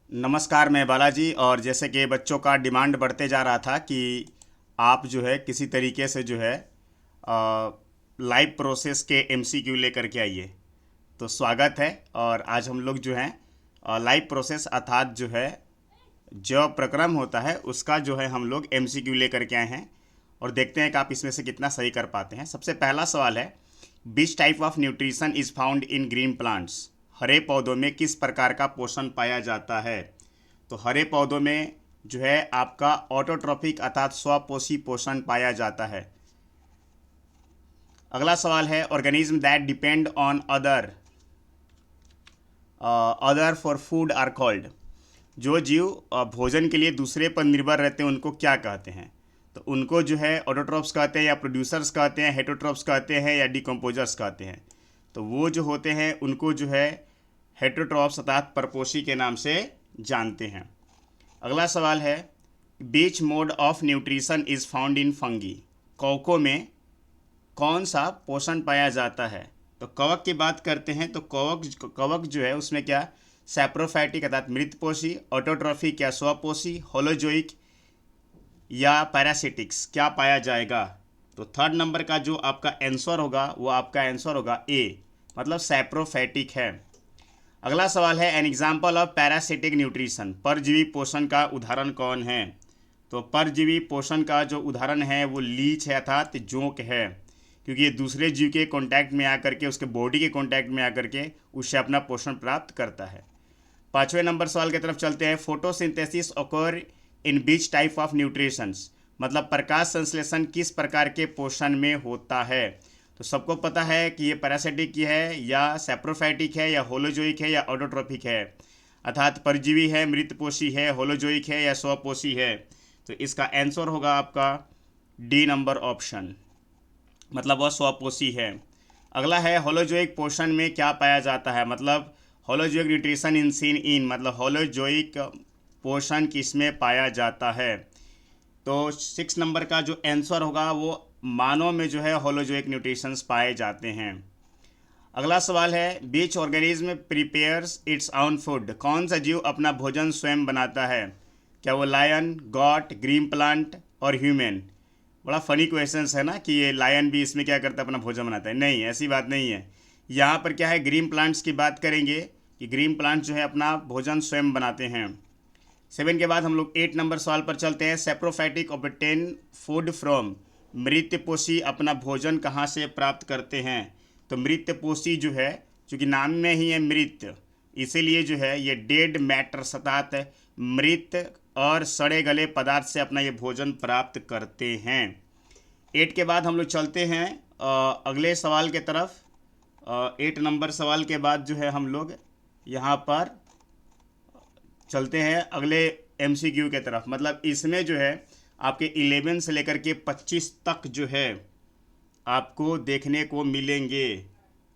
नमस्कार, मैं बालाजी। और जैसे कि बच्चों का डिमांड बढ़ते जा रहा था कि आप जो है किसी तरीके से जो है लाइव प्रोसेस के एमसीक्यू लेकर के आइए। तो स्वागत है। और आज हम लोग जो है लाइव प्रोसेस अर्थात जो है जो प्रक्रम होता है उसका जो है हम लोग एमसीक्यू लेकर के आए हैं और देखते हैं कि आप इसमें से कितना सही कर पाते हैं। सबसे पहला सवाल है, which type of nutrition is found in green plants? हरे पौधों में किस प्रकार का पोषण पाया जाता है? तो हरे पौधों में जो है आपका ऑटोट्रॉफिक अर्थात स्वपोषी पोषण पाया जाता है। अगला सवाल है, organism that depend on other for food are called? जो जीव भोजन के लिए दूसरे पर निर्भर रहते हैं उनको क्या कहते हैं? तो उनको जो है ऑटोट्रॉप्स कहते हैं, या प्रोड्यूसर्स कहते हैं, हेटरोट्रॉप्स कहते हैं, या डिकम्पोजर्स कहते हैं। तो वो जो होते हैं उनको जो है हेटरोट्रॉप्स अर्थात परपोषी के नाम से जानते हैं। अगला सवाल है, which mode of nutrition is found in fungi? कवकों में कौन सा पोषण पाया जाता है? तो कवक की बात करते हैं तो कवक जो है उसमें क्या सैप्रोफाइटिक अर्थात मृतपोषी, ऑटोट्रॉफिक या स्वपोषी, होलोजोइक या पैरासिटिक्स क्या पाया जाएगा? तो थर्ड नंबर का जो आपका आंसर होगा वो आपका आंसर होगा ए, मतलब सैप्रोफाइटिक है। अगला सवाल है, an example of parasitic nutrition? परजीवी पोषण का उदाहरण कौन है? तो परजीवी पोषण का जो उदाहरण है वो लीच है अर्थात जोंक है, क्योंकि ये दूसरे जीव के कांटेक्ट में आकर के उसके बॉडी के कांटेक्ट में आकर के उससे अपना पोषण प्राप्त करता है। पाँचवें नंबर सवाल की तरफ चलते हैं, photosynthesis occur in beach type of nutritions? मतलब प्रकाश संश्लेषण किस प्रकार के पोषण में होता है? तो सबको पता है कि ये पैरासिटिक की है या सैप्रोफाइटिक है या होलोजोइक है या ऑटोट्रॉफिक है, अर्थात परजीवी है, मृतपोषी है, होलोजोइक है या स्वपोषी है। तो इसका आंसर होगा आपका डी नंबर ऑप्शन, मतलब वह स्वपोषी है। अगला है, होलोजोइक पोषण में क्या पाया जाता है? मतलब holozoic nutrition in seen in, मतलब होलोजोइक पोषण किसमें पाया जाता है? तो 6 नंबर का जो आंसर होगा वो मानव में जो है होलोजोइक न्यूट्रिशंस पाए जाते हैं। अगला सवाल है, which organism prepares its own food? कौन सा जीव अपना भोजन स्वयं बनाता है? क्या वो लायन, गॉट, ग्रीन प्लांट और ह्यूमन? बड़ा फनी क्वेश्चंस है ना कि ये लायन भी इसमें क्या करता है, अपना भोजन बनाता है। नहीं, ऐसी बात नहीं है। यहाँ पर क्या है, ग्रीन प्लांट्स की बात करेंगे कि ग्रीन प्लांट जो है अपना भोजन स्वयं बनाते हैं। 7 के बाद हम लोग 8 नंबर सवाल पर चलते हैं, सेप्रोफाइटिक ऑब्टेन फूड फ्रॉम? मृतपोषी अपना भोजन कहाँ से प्राप्त करते हैं? तो मृतपोषी जो है, चूँकि नाम में ही है मृत, इसीलिए जो है ये डेड मैटर अर्थात मृत और सड़े गले पदार्थ से अपना ये भोजन प्राप्त करते हैं। 8 के बाद हम लोग चलते हैं अगले सवाल के तरफ। 8 नंबर सवाल के बाद जो है हम लोग यहाँ पर चलते हैं अगले एमसीक्यू के तरफ। मतलब इसमें जो है आपके 11 से लेकर के 25 तक जो है आपको देखने को मिलेंगे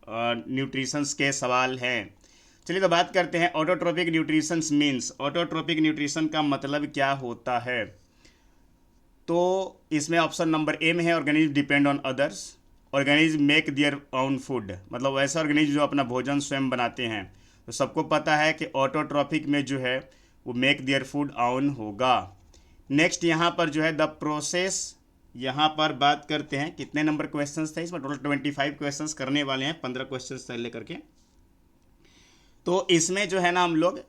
न्यूट्रिशंस के सवाल हैं। चलिए तो बात करते हैं, autotrophic nutritions means? Autotrophic nutrition का मतलब क्या होता है? तो इसमें ऑप्शन नंबर ए में है, organism depend on others. Organism make their own food, मतलब वैसा ऑर्गेनिज्म जो अपना भोजन स्वयं बनाते हैं। तो सबको पता है कि ऑटोट्रॉपिक में जो है वो मेक देयर फूड ओन होगा। नेक्स्ट यहाँ पर जो है द प्रोसेस, यहाँ पर बात करते हैं कितने नंबर क्वेश्चंस थे इसमें? टोटल 25 क्वेश्चंस करने वाले हैं, 15 क्वेश्चंस से लेकर के। तो इसमें जो है ना हम लोग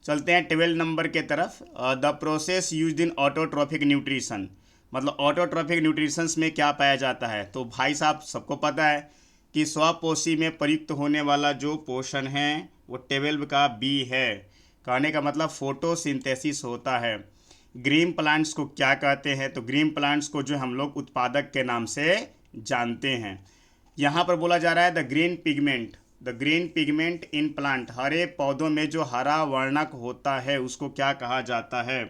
चलते हैं 12 नंबर के तरफ। The process used in autotrophic nutrition, मतलब ऑटोट्रॉफिक न्यूट्रिशंस में क्या पाया जाता है? तो भाई साहब सबको पता है कि स्वपोषी में प्रयुक्त होने वाला जो पोषण है वो 12 का बी है। कहने का मतलब फोटोसिंथेसिस होता है। ग्रीन प्लांट्स को क्या कहते हैं? तो ग्रीन प्लांट्स को जो हम लोग उत्पादक के नाम से जानते हैं। यहाँ पर बोला जा रहा है the green pigment in plant, हरे पौधों में जो हरा वर्णक होता है उसको क्या कहा जाता है?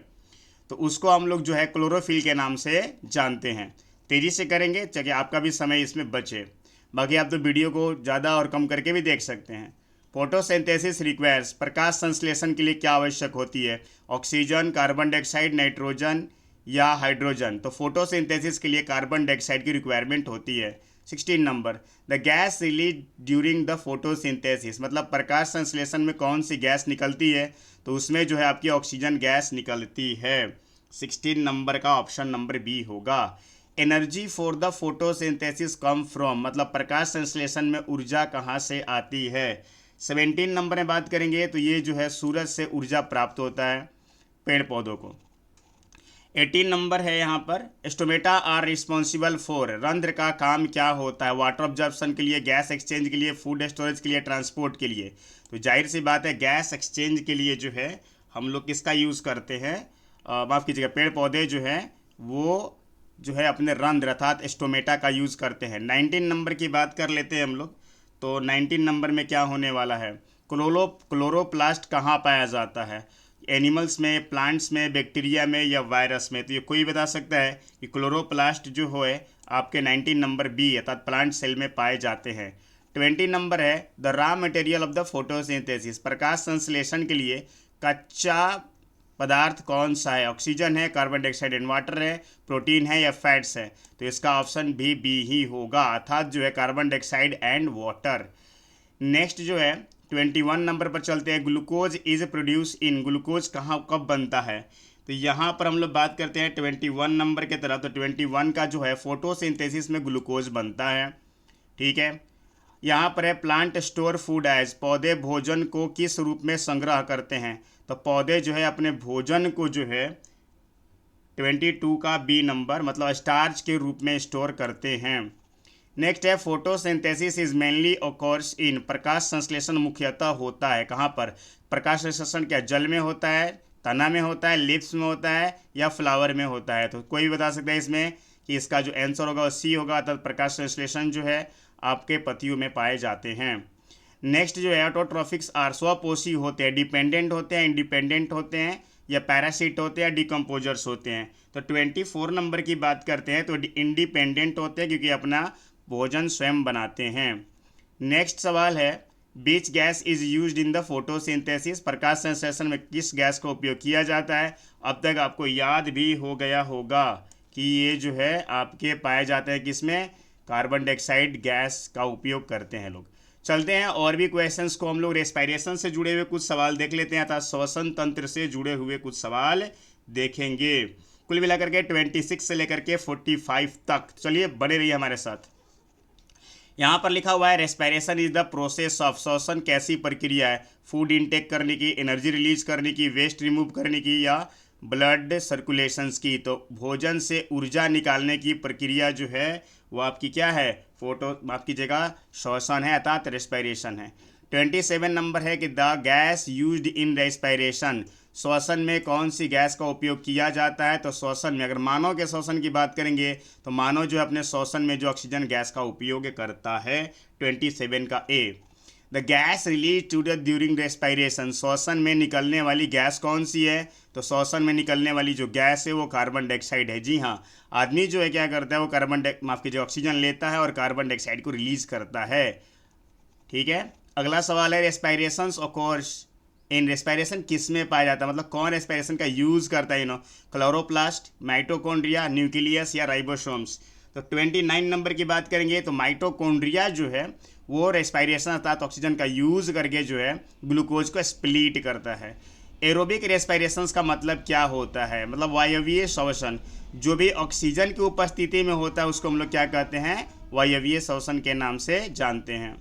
तो उसको हम लोग जो है क्लोरोफिल के नाम से जानते हैं। तेज़ी से करेंगे ताकि आपका भी समय इसमें बचे, बाकी आप तो वीडियो को ज़्यादा और कम करके भी देख सकते हैं। फोटोसिंथेसिस रिक्वायर्स, प्रकाश संश्लेषण के लिए क्या आवश्यक होती है? ऑक्सीजन, कार्बन डाइऑक्साइड, नाइट्रोजन या हाइड्रोजन? तो फोटोसिंथेसिस के लिए कार्बन डाइऑक्साइड की रिक्वायरमेंट होती है। 16 number, the gas release during the photosynthesis, मतलब प्रकाश संश्लेषण में कौन सी गैस निकलती है, तो उसमें जो है आपकी ऑक्सीजन गैस निकलती है। 16 नंबर का ऑप्शन नंबर बी होगा। Energy for the photosynthesis come from, मतलब प्रकाश संश्लेषण में ऊर्जा कहाँ से आती है। 17 नंबर में बात करेंगे तो ये जो है सूरज से ऊर्जा प्राप्त होता है पेड़ पौधों को। 18 नंबर है यहाँ पर, स्टोमेटा आर रिस्पॉन्सिबल फॉर, रंध्र का काम क्या होता है, वाटर ऑब्जर्प्शन के लिए, गैस एक्सचेंज के लिए, फूड स्टोरेज के लिए, ट्रांसपोर्ट के लिए। तो जाहिर सी बात है गैस एक्सचेंज के लिए जो है हम लोग किसका यूज़ करते हैं, माफ़ कीजिएगा, पेड़ पौधे जो है वो जो है अपने रंध्र अर्थात स्टोमेटा का यूज़ करते हैं। 19 नंबर की बात कर लेते हैं हम लोग। तो 19 नंबर में क्या होने वाला है, क्लोरोप्लास्ट कहाँ पाया जाता है, एनिमल्स में, प्लांट्स में, बैक्टीरिया में या वायरस में। तो ये कोई बता सकता है कि क्लोरोप्लास्ट जो है आपके 19 नंबर बी अर्थात प्लांट सेल में पाए जाते हैं। 20 नंबर है, the raw material of the photosynthesis, प्रकाश संश्लेषण के लिए कच्चा पदार्थ कौन सा है, ऑक्सीजन है, कार्बन डाइऑक्साइड एंड वाटर है, प्रोटीन है या फैट्स है। तो इसका ऑप्शन भी बी ही होगा अर्थात जो है carbon dioxide and water. Next जो है 21 नंबर पर चलते हैं, glucose is produce in, glucose कहाँ कब बनता है। तो यहाँ पर हम लोग बात करते हैं 21 नंबर के तरफ। तो 21 का जो है फोटोसिंथेसिस में ग्लूकोज बनता है, ठीक है। यहाँ पर है प्लांट स्टोर फूड एज, पौधे भोजन को किस रूप में संग्रह करते हैं। तो पौधे जो है अपने भोजन को जो है 22 का बी नंबर मतलब स्टार्च के रूप में स्टोर करते हैं। नेक्स्ट है photosynthesis is mainly occurs in, प्रकाश संश्लेषण मुख्यतः होता है कहाँ पर, प्रकाश संश्लेषण क्या जल में होता है, तना में होता है, लिप्स में होता है या फ्लावर में होता है। तो कोई भी बता सकता है इसमें कि इसका जो आंसर होगा वो सी होगा अर्थात प्रकाश संश्लेषण जो है आपके पत्तियों में पाए जाते हैं। नेक्स्ट जो है ऑटोट्रॉफिक्स आर, स्वपोषी होते हैं, डिपेंडेंट होते हैं, इंडिपेंडेंट होते हैं या पैरासिट होते हैं, डिकम्पोजर्स होते हैं। तो 24 नंबर की बात करते हैं तो इंडिपेंडेंट होते हैं क्योंकि अपना भोजन स्वयं बनाते हैं। नेक्स्ट सवाल है, which gas is used in the photosynthesis, प्रकाश संश्लेषण में किस गैस का उपयोग किया जाता है। अब तक आपको याद भी हो गया होगा कि ये जो है आपके पाए जाते हैं किसमें, कार्बन डाइऑक्साइड गैस का उपयोग करते हैं लोग। चलते हैं और भी क्वेश्चंस को हम लोग रेस्पिरेशन से जुड़े हुए कुछ सवाल देख लेते हैं अर्थात श्वसन तंत्र से जुड़े हुए कुछ सवाल देखेंगे। कुल मिलाकर के 26 से लेकर के 45 तक, चलिए बने रहिए हमारे साथ। यहाँ पर लिखा हुआ है respiration is the process of, श्वसन कैसी प्रक्रिया है, फूड इनटेक करने की, एनर्जी रिलीज करने की, वेस्ट रिमूव करने की या ब्लड सर्कुलेशंस की। तो भोजन से ऊर्जा निकालने की प्रक्रिया जो है वो आपकी क्या है, माफ कीजिएगा श्वसन है अर्थात रेस्पिरेशन है। 27 नंबर है कि the gas used in respiration, श्वसन में कौन सी गैस का उपयोग किया जाता है। तो श्वसन में अगर मानव के श्वसन की बात करेंगे तो मानव जो है अपने श्वसन में जो ऑक्सीजन गैस का उपयोग करता है। 27 का A, the gas release to the during respiration, श्वसन में निकलने वाली गैस कौन सी है। तो श्वसन में निकलने वाली जो गैस है वो कार्बन डाइऑक्साइड है। जी हाँ, आदमी जो है क्या करता है, वो माफ कीजिए ऑक्सीजन लेता है और कार्बन डाइऑक्साइड को रिलीज करता है, ठीक है। अगला सवाल है रेस्पिरेशंस ऑकर्स इन, रेस्पिरेशन किस में पाया जाता है, मतलब कौन रेस्पिरेशन का यूज़ करता है, क्लोरोप्लास्ट, माइटोकॉन्ड्रिया, न्यूक्लियस या राइबोसोम्स। तो 29 नंबर की बात करेंगे तो माइटोकॉन्ड्रिया जो है वो रेस्पिरेशन अर्थात ऑक्सीजन का यूज़ करके जो है ग्लूकोज को स्प्लिट करता है। एरोबिक रेस्पिरेशंस का मतलब क्या होता है, मतलब वायवीय श्वसन, जो भी ऑक्सीजन की उपस्थिति में होता है उसको हम लोग क्या कहते हैं, वायवीय श्वसन के नाम से जानते हैं।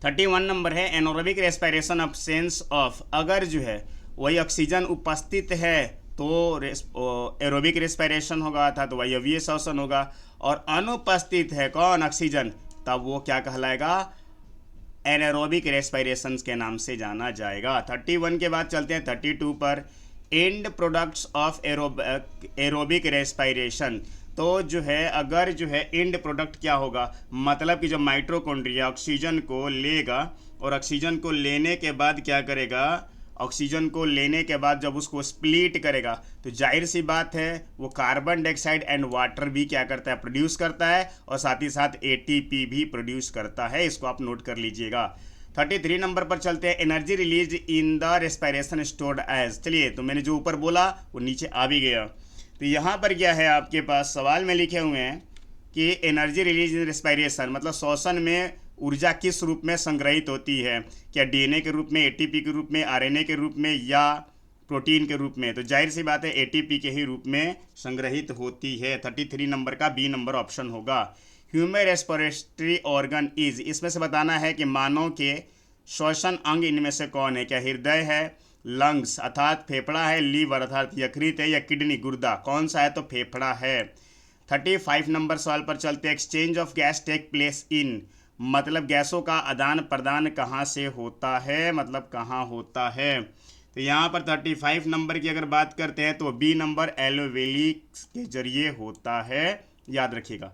31 नंबर है एनोरोबिक रेस्पिरेशन अब्सेंस ऑफ, अगर जो है वही ऑक्सीजन उपस्थित है तो एरोबिक रेस्पिरेशन होगा था तो वायवीय श्वसन होगा, और अनुपस्थित है कौन, ऑक्सीजन, तब वो क्या कहलाएगा, एनारोबिक रेस्पिरेशन के नाम से जाना जाएगा। 31 के बाद चलते हैं 32 पर, and products of aerobic respiration. तो जो है अगर जो है एंड प्रोडक्ट क्या होगा, मतलब कि जब माइटोकॉन्ड्रिया ऑक्सीजन को लेगा और ऑक्सीजन को लेने के बाद क्या करेगा, ऑक्सीजन को लेने के बाद जब उसको स्प्लिट करेगा तो जाहिर सी बात है वो कार्बन डाइऑक्साइड एंड वाटर भी क्या करता है, प्रोड्यूस करता है और साथ ही साथ एटीपी भी प्रोड्यूस करता है, इसको आप नोट कर लीजिएगा। 33 नंबर पर चलते हैं, energy release in the respiration stored as. चलिए तो मैंने जो ऊपर बोला वो नीचे आ भी गया। तो यहाँ पर क्या है आपके पास सवाल में लिखे हुए हैं कि एनर्जी रिलीज इन रेस्पिरेशन मतलब श्वसन में ऊर्जा किस रूप में संग्रहित होती है, क्या डीएनए के रूप में, एटीपी के रूप में, आरएनए के रूप में या प्रोटीन के रूप में। तो जाहिर सी बात है एटीपी के ही रूप में संग्रहित होती है। 33 नंबर का बी नंबर ऑप्शन होगा। ह्यूमन रेस्पिरेटरी ऑर्गन इज, इसमें से बताना है कि मानव के श्वसन अंग इनमें से कौन है। क्या हृदय है, लंग्स अर्थात फेफड़ा है, लीवर अर्थात यकृत है, या किडनी गुर्दा। कौन सा है? तो फेफड़ा है। 35 नंबर सवाल पर चलते हैं। Exchange of gas take place in, मतलब गैसों का आदान प्रदान कहाँ से होता है, मतलब कहाँ होता है। तो यहाँ पर 35 नंबर की अगर बात करते हैं तो बी नंबर एलोवेलिक के जरिए होता है, याद रखिएगा।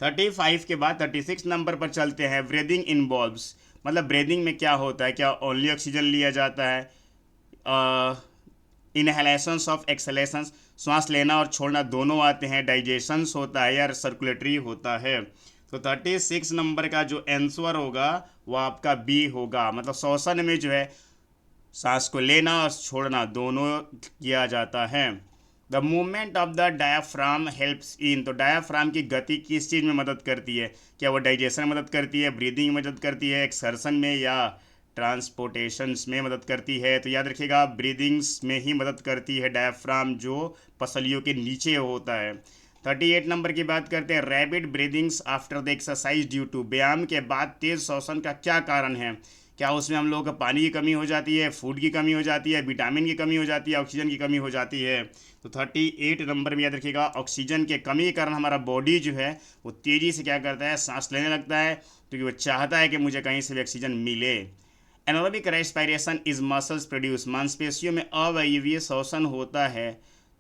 35 के बाद 36 नंबर पर चलते हैं। ब्रीदिंग इन्वॉल्व्स, मतलब ब्रीदिंग में क्या होता है, क्या ओनली ऑक्सीजन लिया जाता है, इनहेलेशंस ऑफ एक्सहेलेशंस, श्वास लेना और छोड़ना दोनों आते हैं, डाइजेशंस होता है या सर्कुलेटरी होता है। तो 36 नंबर का जो आंसर होगा वो आपका बी होगा, मतलब श्वसन में जो है सांस को लेना और छोड़ना दोनों किया जाता है। The movement of the diaphragm helps in, तो डायाफ्राम की गति किस चीज़ में मदद करती है, क्या वो डाइजेशन में मदद करती है, ब्रीदिंग में मदद करती है, एक्सर्शन में या ट्रांसपोर्टेशंस में मदद करती है। तो याद रखिएगा ब्रीदिंग्स में ही मदद करती है डायाफ्राम, जो पसलियों के नीचे होता है। 38 नंबर की बात करते हैं। Rapid breathings after the exercise due to, व्यायाम के बाद तेज श्वसन का क्या कारण है, क्या उसमें हम लोगों को पानी की कमी हो जाती है, फूड की कमी हो जाती है, विटामिन की कमी हो जाती है, ऑक्सीजन की कमी हो जाती है। तो 38 नंबर में याद रखिएगा ऑक्सीजन के कमी के कारण हमारा बॉडी जो है वो तेज़ी से क्या करता है, सांस लेने लगता है, क्योंकि वो चाहता है कि मुझे कहीं से भी ऑक्सीजन मिले। Anaerobic respiration is muscles produce, मांसपेशियों में अवायवीय श्वसन होता है,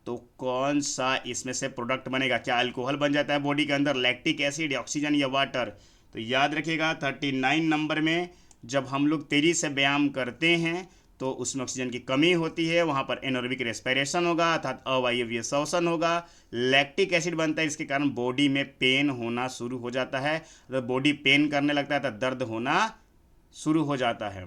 तो कौन सा इसमें से प्रोडक्ट बनेगा, क्या अल्कोहल बन जाता है बॉडी के अंदर, लैक्टिक एसिड, ऑक्सीजन या वाटर। तो याद रखिएगा 39 नंबर में जब हम लोग तेजी से व्यायाम करते हैं तो उसमें ऑक्सीजन की कमी होती है, वहाँ पर एनारोबिक रेस्पिरेशन होगा अर्थात अवायवीय श्वसन होगा, लैक्टिक एसिड बनता है, इसके कारण बॉडी में पेन होना शुरू हो जाता है। तो बॉडी पेन करने लगता है तो दर्द होना शुरू हो जाता है।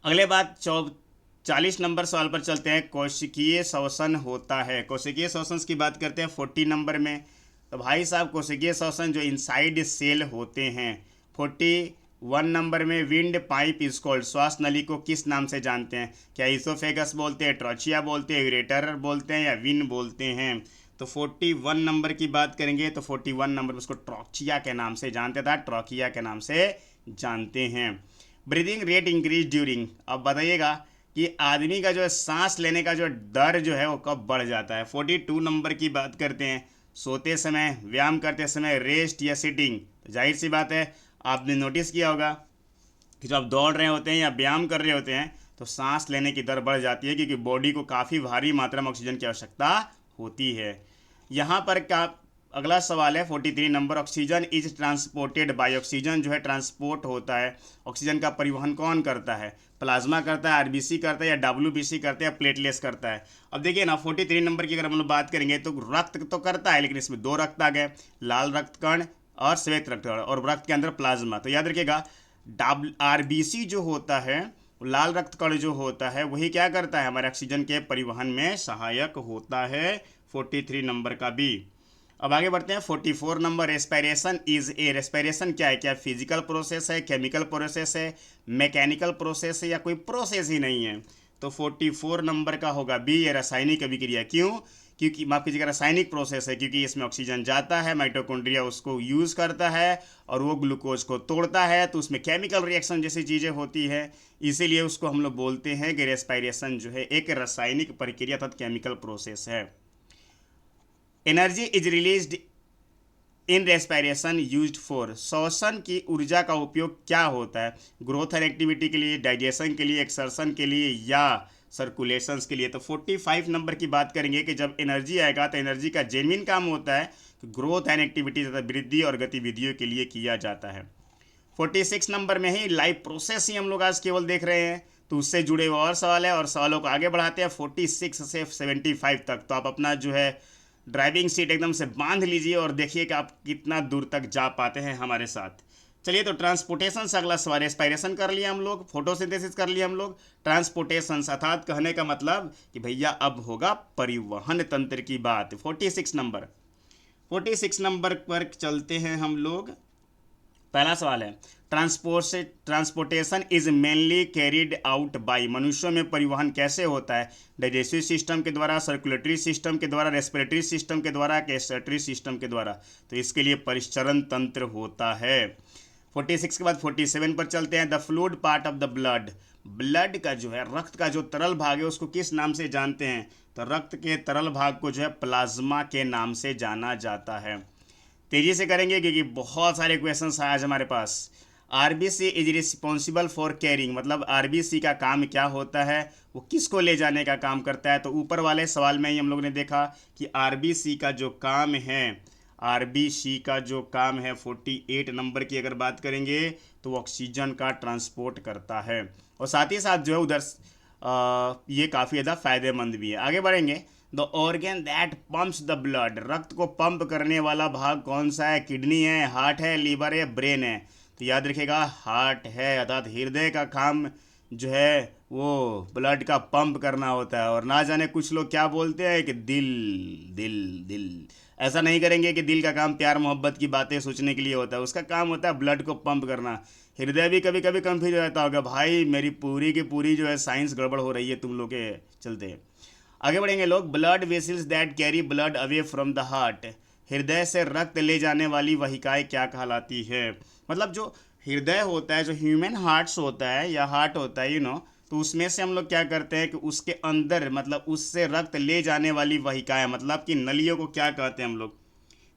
अगले बात 40 नंबर सवाल पर चलते हैं। कोशिकीय श्वसन होता है, कोशिकीय श्वसन की बात करते हैं 40 नंबर में। तो भाई साहब कोशिकीय श्वसन जो इनसाइड सेल होते हैं। 41 नंबर में विंड पाइप इज कॉल्ड, श्वास नली को किस नाम से जानते हैं, क्या इसोफेगस बोलते हैं, ट्रॉचिया बोलते हैं, यूरेटर बोलते हैं या विन बोलते हैं। तो 41 नंबर की बात करेंगे तो 41 नंबर में उसको ट्रॉचिया के नाम से जानते था, ट्रॉकिया के नाम से जानते हैं। ब्रीदिंग रेट इंक्रीज ड्यूरिंग, अब बताइएगा कि आदमी का जो है सांस लेने का जो दर जो है वो कब बढ़ जाता है। 42 नंबर की बात करते हैं। सोते समय, व्यायाम करते समय, रेस्ट या सिटिंग। तो जाहिर सी बात है आपने नोटिस किया होगा कि जब आप दौड़ रहे होते हैं या व्यायाम कर रहे होते हैं तो सांस लेने की दर बढ़ जाती है, क्योंकि बॉडी को काफ़ी भारी मात्रा में ऑक्सीजन की आवश्यकता होती है। यहाँ पर क्या अगला सवाल है 43 number. Oxygen is transported by, oxygen जो है ट्रांसपोर्ट होता है, ऑक्सीजन का परिवहन कौन करता है, प्लाज्मा करता है, आरबीसी करता है या डब्ल्यूबीसी करता है या प्लेटलेट्स करता है। अब देखिए ना 43 नंबर की अगर हम लोग बात करेंगे तो रक्त तो करता है, लेकिन इसमें दो रक्त आ गए, लाल रक्त कण और श्वेत रक्त कण, और रक्त के अंदर प्लाज्मा। तो याद रखिएगा आरबीसी जो होता है, लाल रक्त कण जो होता है वही क्या करता है, हमारे ऑक्सीजन के परिवहन में सहायक होता है। 43 नंबर का बी। अब आगे बढ़ते हैं 44 number. Respiration is a, respiration क्या है, क्या फिजिकल प्रोसेस है, केमिकल प्रोसेस है, मैकेनिकल प्रोसेस है या कोई प्रोसेस ही नहीं है। तो 44 नंबर का होगा बी, ये रासायनिक अभिक्रिया। क्यों? क्योंकि माफ कीजिएगा रासायनिक प्रोसेस है, क्योंकि इसमें ऑक्सीजन जाता है, माइटोकॉन्ड्रिया उसको यूज़ करता है और वो ग्लूकोज को तोड़ता है, तो उसमें केमिकल रिएक्शन जैसी चीज़ें होती है, इसीलिए उसको हम लोग बोलते हैं कि रेस्पिरेशन जो है एक रासायनिक प्रक्रिया तथा केमिकल प्रोसेस है। Energy is released in respiration used for, श्वसन की ऊर्जा का उपयोग क्या होता है, ग्रोथ एंड एक्टिविटी के लिए, डाइजेशन के लिए, एक्सर्शन के लिए या सर्कुलेशंस के लिए। तो 45 नंबर की बात करेंगे कि जब एनर्जी आएगा तो एनर्जी का जेन्युइन काम होता है कि ग्रोथ एंड एक्टिविटी तथा वृद्धि और गतिविधियों के लिए किया जाता है। 46 नंबर में ही लाइफ प्रोसेस ही हम लोग आज केवल देख रहे हैं, तो उससे जुड़े हुए और सवाल है और सवालों को आगे बढ़ाते हैं 46 से 75 तक। तो आप अपना जो है ड्राइविंग सीट एकदम से बांध लीजिए और देखिए कि आप कितना दूर तक जा पाते हैं हमारे साथ। चलिए तो ट्रांसपोर्टेशन से अगला सवाल। रेस्पिरेशन कर लिया हम लोग, फोटोसिंथेसिस कर लिया हम लोग, ट्रांसपोर्टेशन अर्थात कहने का मतलब कि भैया अब होगा परिवहन तंत्र की बात। 46 नंबर। 46 नंबर पर चलते हैं हम लोग। पहला सवाल है, transportation is mainly carried out by, मनुष्यों में परिवहन कैसे होता है? डाइजेस्टिव सिस्टम के द्वारा, सर्कुलेटरी सिस्टम के द्वारा, रेस्पिरेटरी सिस्टम के द्वारा, कैस्टेटरी सिस्टम के द्वारा। तो इसके लिए परिचरण तंत्र होता है। 46 के बाद 47 पर चलते हैं। The fluid part of the blood, blood का जो है, रक्त का जो तरल भाग है उसको किस नाम से जानते हैं? तो रक्त के तरल भाग को जो है प्लाज्मा के नाम से जाना जाता है। तेजी से करेंगे क्योंकि बहुत सारे क्वेश्चंस आज हमारे पास। RBC is responsible for carrying, मतलब आरबीसी का काम क्या होता है, वो किसको ले जाने का काम करता है? तो ऊपर वाले सवाल में ही हम लोग ने देखा कि आरबीसी का जो काम है, आरबीसी का जो काम है 48 नंबर की अगर बात करेंगे तो वो ऑक्सीजन का ट्रांसपोर्ट करता है। और साथ ही साथ जो है उधर ये काफ़ी ज़्यादा फायदेमंद भी है। आगे बढ़ेंगे। The organ that pumps the blood, रक्त को पंप करने वाला भाग कौन सा है? किडनी है, हार्ट है, लीवर है, ब्रेन है? तो याद रखिएगा हार्ट है, अर्थात हृदय का काम जो है वो ब्लड का पंप करना होता है। और ना जाने कुछ लोग क्या बोलते हैं कि दिल दिल दिल, ऐसा नहीं करेंगे कि दिल का काम प्यार मोहब्बत की बातें सोचने के लिए होता है, उसका काम होता है ब्लड को पंप करना। हृदय भी कभी कभी कंफ्यूज हो जाता होगा, भाई मेरी पूरी की पूरी जो है साइंस गड़बड़ हो रही है तुम लोग के चलते। आगे बढ़ेंगे लोग। Blood vessels that carry blood away from the heart, हृदय से रक्त ले जाने वाली वहिकाएं क्या कहलाती है? मतलब जो हृदय होता है, जो ह्यूमन हार्ट्स होता है या हार्ट होता है तो उसमें से हम लोग क्या करते हैं कि उसके अंदर, मतलब उससे रक्त ले जाने वाली वहिकाएं, मतलब कि नलियों को क्या कहते हैं हम लोग?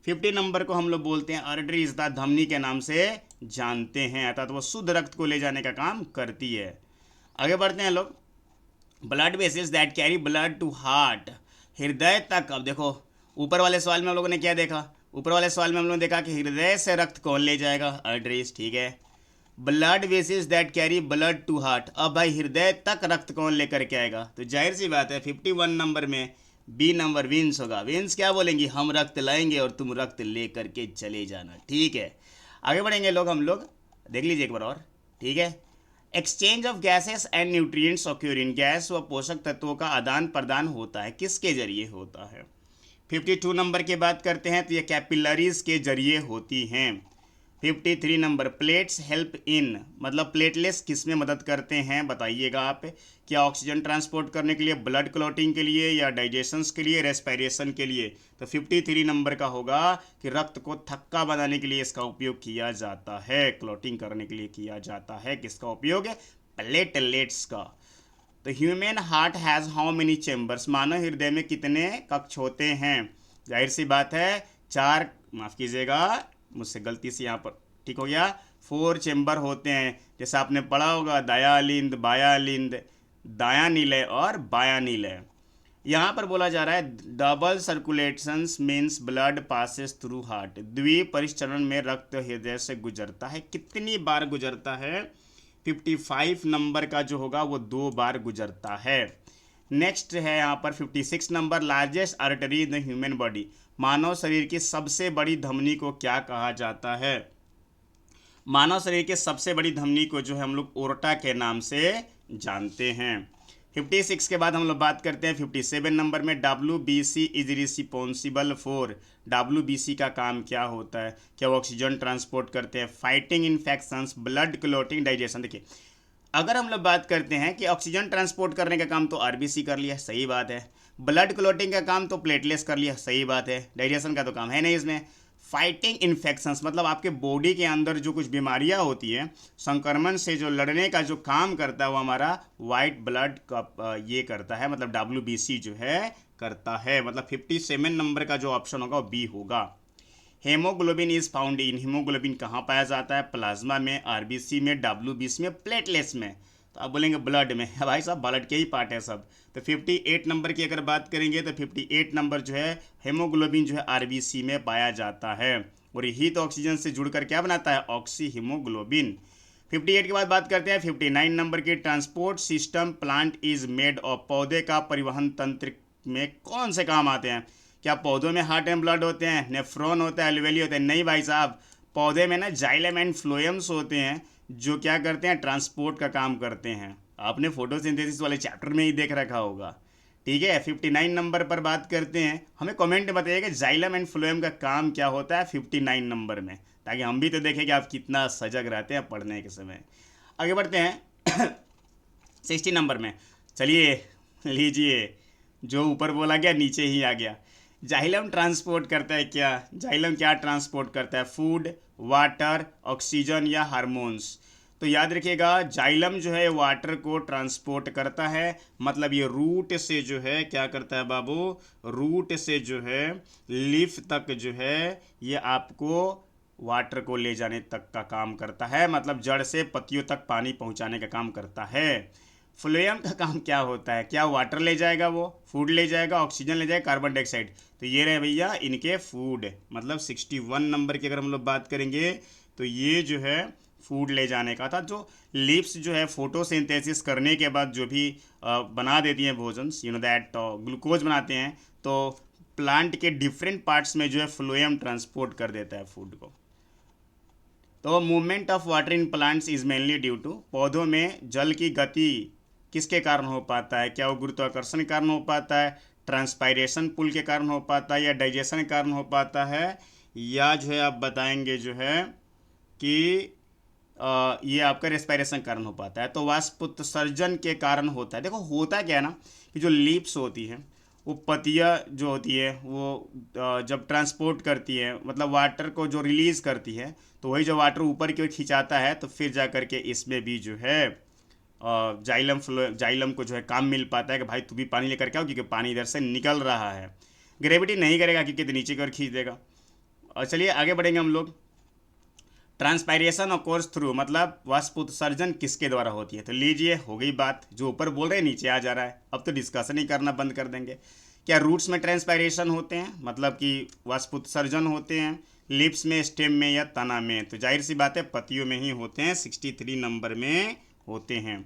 50 नंबर को हम लोग बोलते हैं आर्टरीज, धमनी के नाम से जानते हैं, अर्थात वो शुद्ध रक्त को ले जाने का काम करती है। आगे बढ़ते हैं लोग। Blood vessels that carry blood to heart, हृदय तक। अब देखो ऊपर वाले सवाल में हम लोगों ने क्या देखा? ऊपर वाले सवाल में हम लोगों ने देखा कि हृदय से रक्त कौन ले जाएगा? आर्टरीज, ठीक है। Blood vessels that carry blood to heart, अब भाई हृदय तक रक्त कौन लेकर के आएगा? तो जाहिर सी बात है 51 नंबर में बी नंबर विंस होगा। विंस क्या बोलेंगी? हम रक्त लाएंगे और तुम रक्त ले करके चले जाना, ठीक है। आगे बढ़ेंगे लोग, हम लोग देख लीजिए एक बार और, ठीक है। Exchange of gases and nutrients occur in, gas व पोषक तत्वों का आदान प्रदान होता है, किसके जरिए होता है? 52 नंबर की बात करते हैं तो ये कैपिलरीज के जरिए होती हैं। 53 नंबर, प्लेट्स हेल्प इन, मतलब प्लेटलेट्स किस में मदद करते हैं बताइएगा आप? क्या ऑक्सीजन ट्रांसपोर्ट करने के लिए, ब्लड क्लॉटिंग के लिए, या डाइजेशंस के लिए, रेस्पिरेशन के लिए? तो 53 नंबर का होगा कि रक्त को थक्का बनाने के लिए इसका उपयोग किया जाता है, क्लॉटिंग करने के लिए किया जाता है। किसका उपयोग? प्लेटलेट्स का। तो human heart has how many chambers, मानव हृदय में कितने कक्ष होते हैं? जाहिर सी बात है 4, माफ़ कीजिएगा मुझसे गलती से यहाँ पर ठीक हो गया, 4 चैम्बर होते हैं। जैसे आपने पढ़ा होगा दयालिंद, बायालिंद, दायां निलय और बायां निलय। यहाँ पर बोला जा रहा है double circulations means blood passes through heart, द्विपरिचरण में रक्त हृदय से गुजरता है। कितनी बार गुजरता है? 55 नंबर का जो होगा वो 2 बार गुजरता है। नेक्स्ट है यहाँ पर 56 number, largest artery in the human body, मानव शरीर की सबसे बड़ी धमनी को क्या कहा जाता है? मानव शरीर के सबसे बड़ी धमनी को जो है हम लोग ओर्टा के नाम से जानते हैं। 56 के बाद हम लोग बात करते हैं 57 नंबर में, WBC is responsible for, WBC का काम क्या होता है? क्या वो ऑक्सीजन ट्रांसपोर्ट करते हैं, fighting infections, blood clotting, digestion? देखिए अगर हम लोग बात करते हैं कि ऑक्सीजन ट्रांसपोर्ट करने का काम तो आरबीसी कर लिया, सही बात है। ब्लड क्लॉटिंग का काम तो प्लेटलेट्स कर लिया, सही बात है। डाइजेशन का तो काम है नहीं इसमें। फाइटिंग इन्फेक्शंस, मतलब आपके बॉडी के अंदर जो कुछ बीमारियां होती हैं, संक्रमण से जो लड़ने का जो काम करता है वो हमारा वाइट ब्लड का ये करता है, मतलब WBC जो है करता है। मतलब 57 नंबर का जो ऑप्शन होगा वो बी होगा। Haemoglobin is found in, haemoglobin कहाँ पाया जाता है? प्लाज्मा में, आरबीसी में, WBC में, प्लेटलेट्स में। तो आप बोलेंगे ब्लड में, भाई साहब ब्लड के ही पार्ट है सब। तो 58 नंबर की अगर बात करेंगे तो 58 नंबर जो है हेमोग्लोबिन जो है आरबीसी में पाया जाता है, और यही तो ऑक्सीजन से जुड़कर क्या बनाता है? Oxy haemoglobin. 58 के बाद बात करते हैं 59 नंबर की, transport system plant is made of, पौधे का परिवहन तंत्र में कौन से काम आते हैं? क्या पौधों में हार्ट एंड ब्लड होते हैं, नेफ्रॉन होता है, एल्वेली होते हैं? नहीं भाई साहब, पौधे में ना जाइलम एंड फ्लोएम्स होते हैं जो क्या करते हैं? ट्रांसपोर्ट का काम करते हैं। आपने फोटोसिंथेसिस वाले चैप्टर में ही देख रखा होगा, ठीक है। 59 नंबर पर बात करते हैं। हमें कमेंट में बताइएगा जाइलम एंड फ्लोएम का काम क्या होता है 59 नंबर में, ताकि हम भी तो देखें कि आप कितना सजग रहते हैं पढ़ने के समय। आगे बढ़ते हैं 60 नंबर में। चलिए लीजिए, जो ऊपर बोला गया नीचे ही आ गया। जाइलम ट्रांसपोर्ट करता है क्या? जाइलम क्या ट्रांसपोर्ट करता है? फूड, वाटर, ऑक्सीजन या हार्मोन्स? तो याद रखिएगा, जाइलम जो है वाटर को ट्रांसपोर्ट करता है। मतलब ये रूट से जो है क्या करता है बाबू, रूट से जो है लीफ तक जो है ये आपको वाटर को ले जाने तक का काम करता है। मतलब जड़ से पत्तियों तक पानी पहुंचाने का काम करता है। फ्लोएम का काम क्या होता है? क्या वाटर ले जाएगा? वो फूड ले जाएगा, ऑक्सीजन ले जाएगा, कार्बन डाइऑक्साइड। तो ये रहे भैया इनके फूड। मतलब 61 नंबर की अगर हम लोग बात करेंगे तो ये जो है फूड ले जाने का था। जो लीव्स जो है फोटोसिंथेसिस करने के बाद जो भी बना देती हैं भोजन, यू नो दैट ग्लूकोज बनाते हैं, तो प्लांट के डिफरेंट पार्ट्स में जो है फ्लोएम ट्रांसपोर्ट कर देता है फूड को। तो movement of water in plants is mainly due to, पौधों में जल की गति किसके कारण हो पाता है? क्या वो गुरुत्वाकर्षण के कारण हो पाता है, ट्रांसपायरेशन पुल के कारण हो पाता है, या डाइजेशन के कारण हो पाता है, या जो है आप बताएंगे जो है कि ये आपका रेस्पिरेशन कारण हो पाता है? तो वाष्पोत्सर्जन के कारण होता है। देखो होता क्या है ना, कि जो लीव्स होती है वो पत्तियाँ जो होती है वो जब ट्रांसपोर्ट करती है, मतलब वाटर को जो रिलीज़ करती है, तो वही जो वाटर ऊपर की ओर खिंचाता है, तो फिर जा कर के इसमें भी जो है जाइलम को जो है काम मिल पाता है कि भाई तू भी पानी लेकर के आओ, क्योंकि पानी इधर से निकल रहा है। ग्रेविटी नहीं करेगा क्योंकि तो नीचे की ओर खींच देगा। और चलिए आगे बढ़ेंगे हम लोग। ट्रांसपायरेशन ऑफ कोर्स थ्रू, मतलब वाष्पोत्सर्जन किसके द्वारा होती है? तो लीजिए हो गई बात, जो ऊपर बोल रहे हैं नीचे आ जा रहा है। अब तो डिस्कशन ही करना बंद कर देंगे। क्या रूट्स में ट्रांसपायरेशन होते हैं, मतलब कि वाष्पोत्सर्जन होते हैं, लिप्स में, स्टेम में या तना में? तो जाहिर सी बात है पत्तियों में ही होते हैं, 63 नंबर में होते हैं।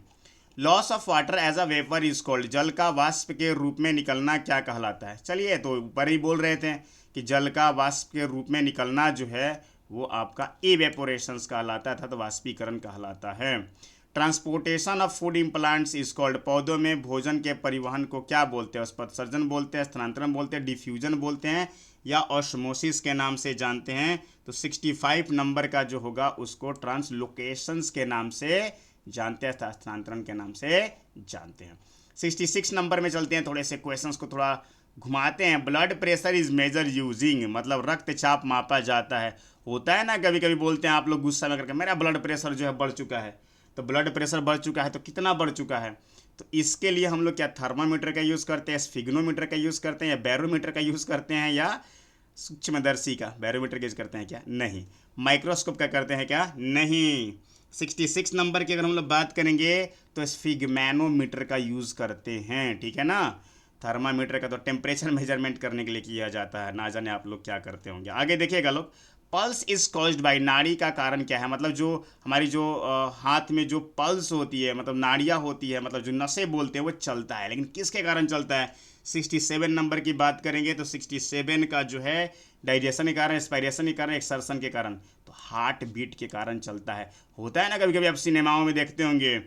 Loss of water as a vapour is called, जल का वाष्प के रूप में निकलना क्या कहलाता है? चलिए, तो ऊपर ही बोल रहे थे कि जल का वाष्प के रूप में निकलना जो है वो आपका इवेपोरेशंस कहलाता था, तो वाष्पीकरण कहलाता है। Transportation of food in plants is called, पौधों में भोजन के परिवहन को क्या बोलते हैं? उत्सर्जन बोलते हैं, स्थानांतरण बोलते हैं, डिफ्यूजन बोलते हैं, या ऑस्मोसिस के नाम से जानते हैं? तो 65 नंबर का जो होगा उसको ट्रांसलोकेशंस के नाम से जानते हैं, स्थानांतरण के नाम से जानते हैं। 66 नंबर में चलते हैं, थोड़े से क्वेश्चंस को थोड़ा घुमाते हैं। Blood pressure is measure using, मतलब रक्तचाप मापा जाता है। होता है ना, कभी कभी बोलते हैं आप लोग गुस्सा में करके मेरा ब्लड प्रेशर जो है बढ़ चुका है। तो ब्लड प्रेशर बढ़ चुका है तो कितना बढ़ चुका है? तो इसके लिए हम लोग क्या थर्मामीटर का यूज़ करते हैं, स्फिग्नोमीटर का यूज़ करते हैं, या बैरोमीटर का यूज़ करते हैं, या सूक्ष्मदर्शी का बैरोमीटर का यूज़ करते हैं क्या? नहीं। माइक्रोस्कोप का करते हैं क्या? नहीं। 66 नंबर की अगर हम लोग बात करेंगे तो स्फिग्मैनोमीटर का यूज़ करते हैं, ठीक है ना। थर्मामीटर का तो टेम्परेचर मेजरमेंट करने के लिए किया जाता है, ना जाने आप लोग क्या करते होंगे। आगे देखिएगा लोग, पल्स इज कॉज्ड बाय, नाड़ी का कारण क्या है? मतलब जो हमारी जो हाथ में जो पल्स होती है, मतलब नाड़ियाँ होती है, मतलब जो नसें बोलते हैं, वो चलता है, लेकिन किसके कारण चलता है? 67 नंबर की बात करेंगे तो 67 का जो है डाइजेशन के कारण, एस्पायरेशन के कारण, एक्सर्शन के कारण, तो हार्ट बीट के कारण चलता है। होता है ना, कभी कभी आप सिनेमाओं में देखते होंगे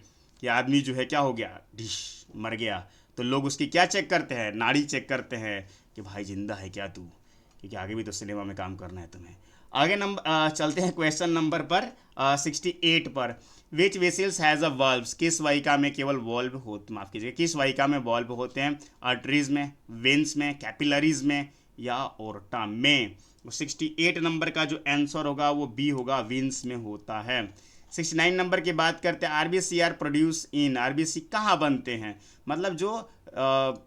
कि आदमी जो है क्या हो गया, डिश मर गया, तो लोग उसकी क्या चेक करते हैं? नाड़ी चेक करते हैं कि भाई जिंदा है क्या तू, क्योंकि आगे भी तो सिनेमा में काम करना है तुम्हें। आगे नंबर चलते हैं क्वेश्चन नंबर पर 68 पर। विच वेसल्स हैज़ अ वॉल्व्स, किस वाहिका में केवल वॉल्व होते, माफ कीजिए, किस वाहिका में वॉल्व होते हैं? आर्टरीज में, वेन्स में, कैपिलरीज में, या ओर्टा में? 68 नंबर का जो आंसर होगा वो बी होगा, वेन्स में होता है। 69 नंबर की बात करते हैं। RBC are produce in, RBC कहाँ बनते हैं? मतलब जो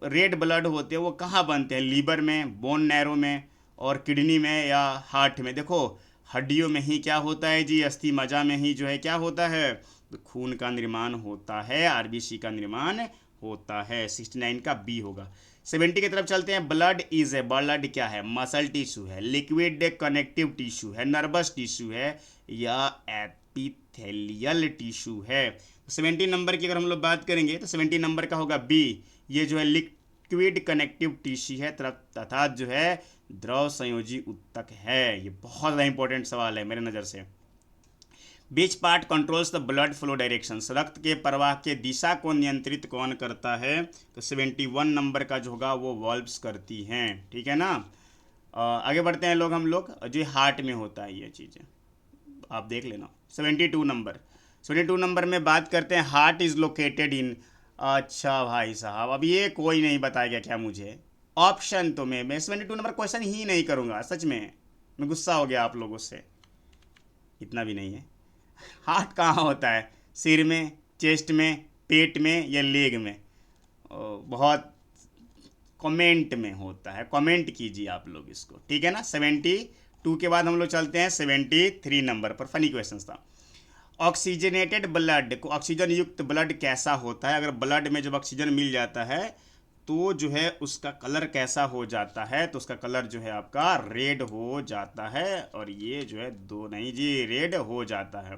रेड ब्लड होते हैं वो कहाँ बनते हैं? लीवर में, बोन नैरो में, और किडनी में, या हार्ट में? देखो हड्डियों में ही क्या होता है जी, अस्थि मज्जा में ही जो है क्या होता है, तो खून का निर्माण होता है, आरबीसी का निर्माण होता है। 69 का बी होगा। 70 की तरफ चलते हैं। ब्लड इज ए, ब्लड क्या है? मसल टिश्यू है, लिक्विड कनेक्टिव टिश्यू है, नर्वस टिश्यू है, या एपिथेलियल टिश्यू है? 70 नंबर की अगर हम लोग बात करेंगे तो 70 नंबर का होगा बी, ये जो है लिक्विड कनेक्टिव टिश्यू है, तथा जो है द्रव संयोजी उत्तक है। ये बहुत ज़्यादा इंपॉर्टेंट सवाल है मेरे नज़र से। Which part controls the blood flow direction, रक्त के प्रवाह के दिशा को नियंत्रित कौन करता है? तो 71 नंबर का जो होगा वो वॉल्व्स करती हैं, ठीक है ना। आगे बढ़ते हैं हम लोग जो हार्ट में होता है ये चीज़ें आप देख लेना। 72 नंबर में बात करते हैं हार्ट इज़ लोकेटेड इन। अच्छा भाई साहब, अब ये कोई नहीं बताएगा क्या मुझे ऑप्शन? तो मैं 72 नंबर क्वेश्चन ही नहीं करूँगा, सच में मैं गुस्सा हो गया आप लोगों से। इतना भी नहीं है। हार्ट कहाँ होता है? सिर में, चेस्ट में, पेट में या लेग में? बहुत कमेंट में होता है, कमेंट कीजिए आप लोग इसको, ठीक है ना। 72 के बाद हम लोग चलते हैं 73 नंबर पर। फनी क्वेश्चन था। ऑक्सीजनेटेड ब्लड, ऑक्सीजन युक्त ब्लड कैसा होता है? अगर ब्लड में जब ऑक्सीजन मिल जाता है तो जो है उसका कलर कैसा हो जाता है? तो उसका कलर जो है आपका रेड हो जाता है। और ये जो है दो नहीं जी, रेड हो जाता है।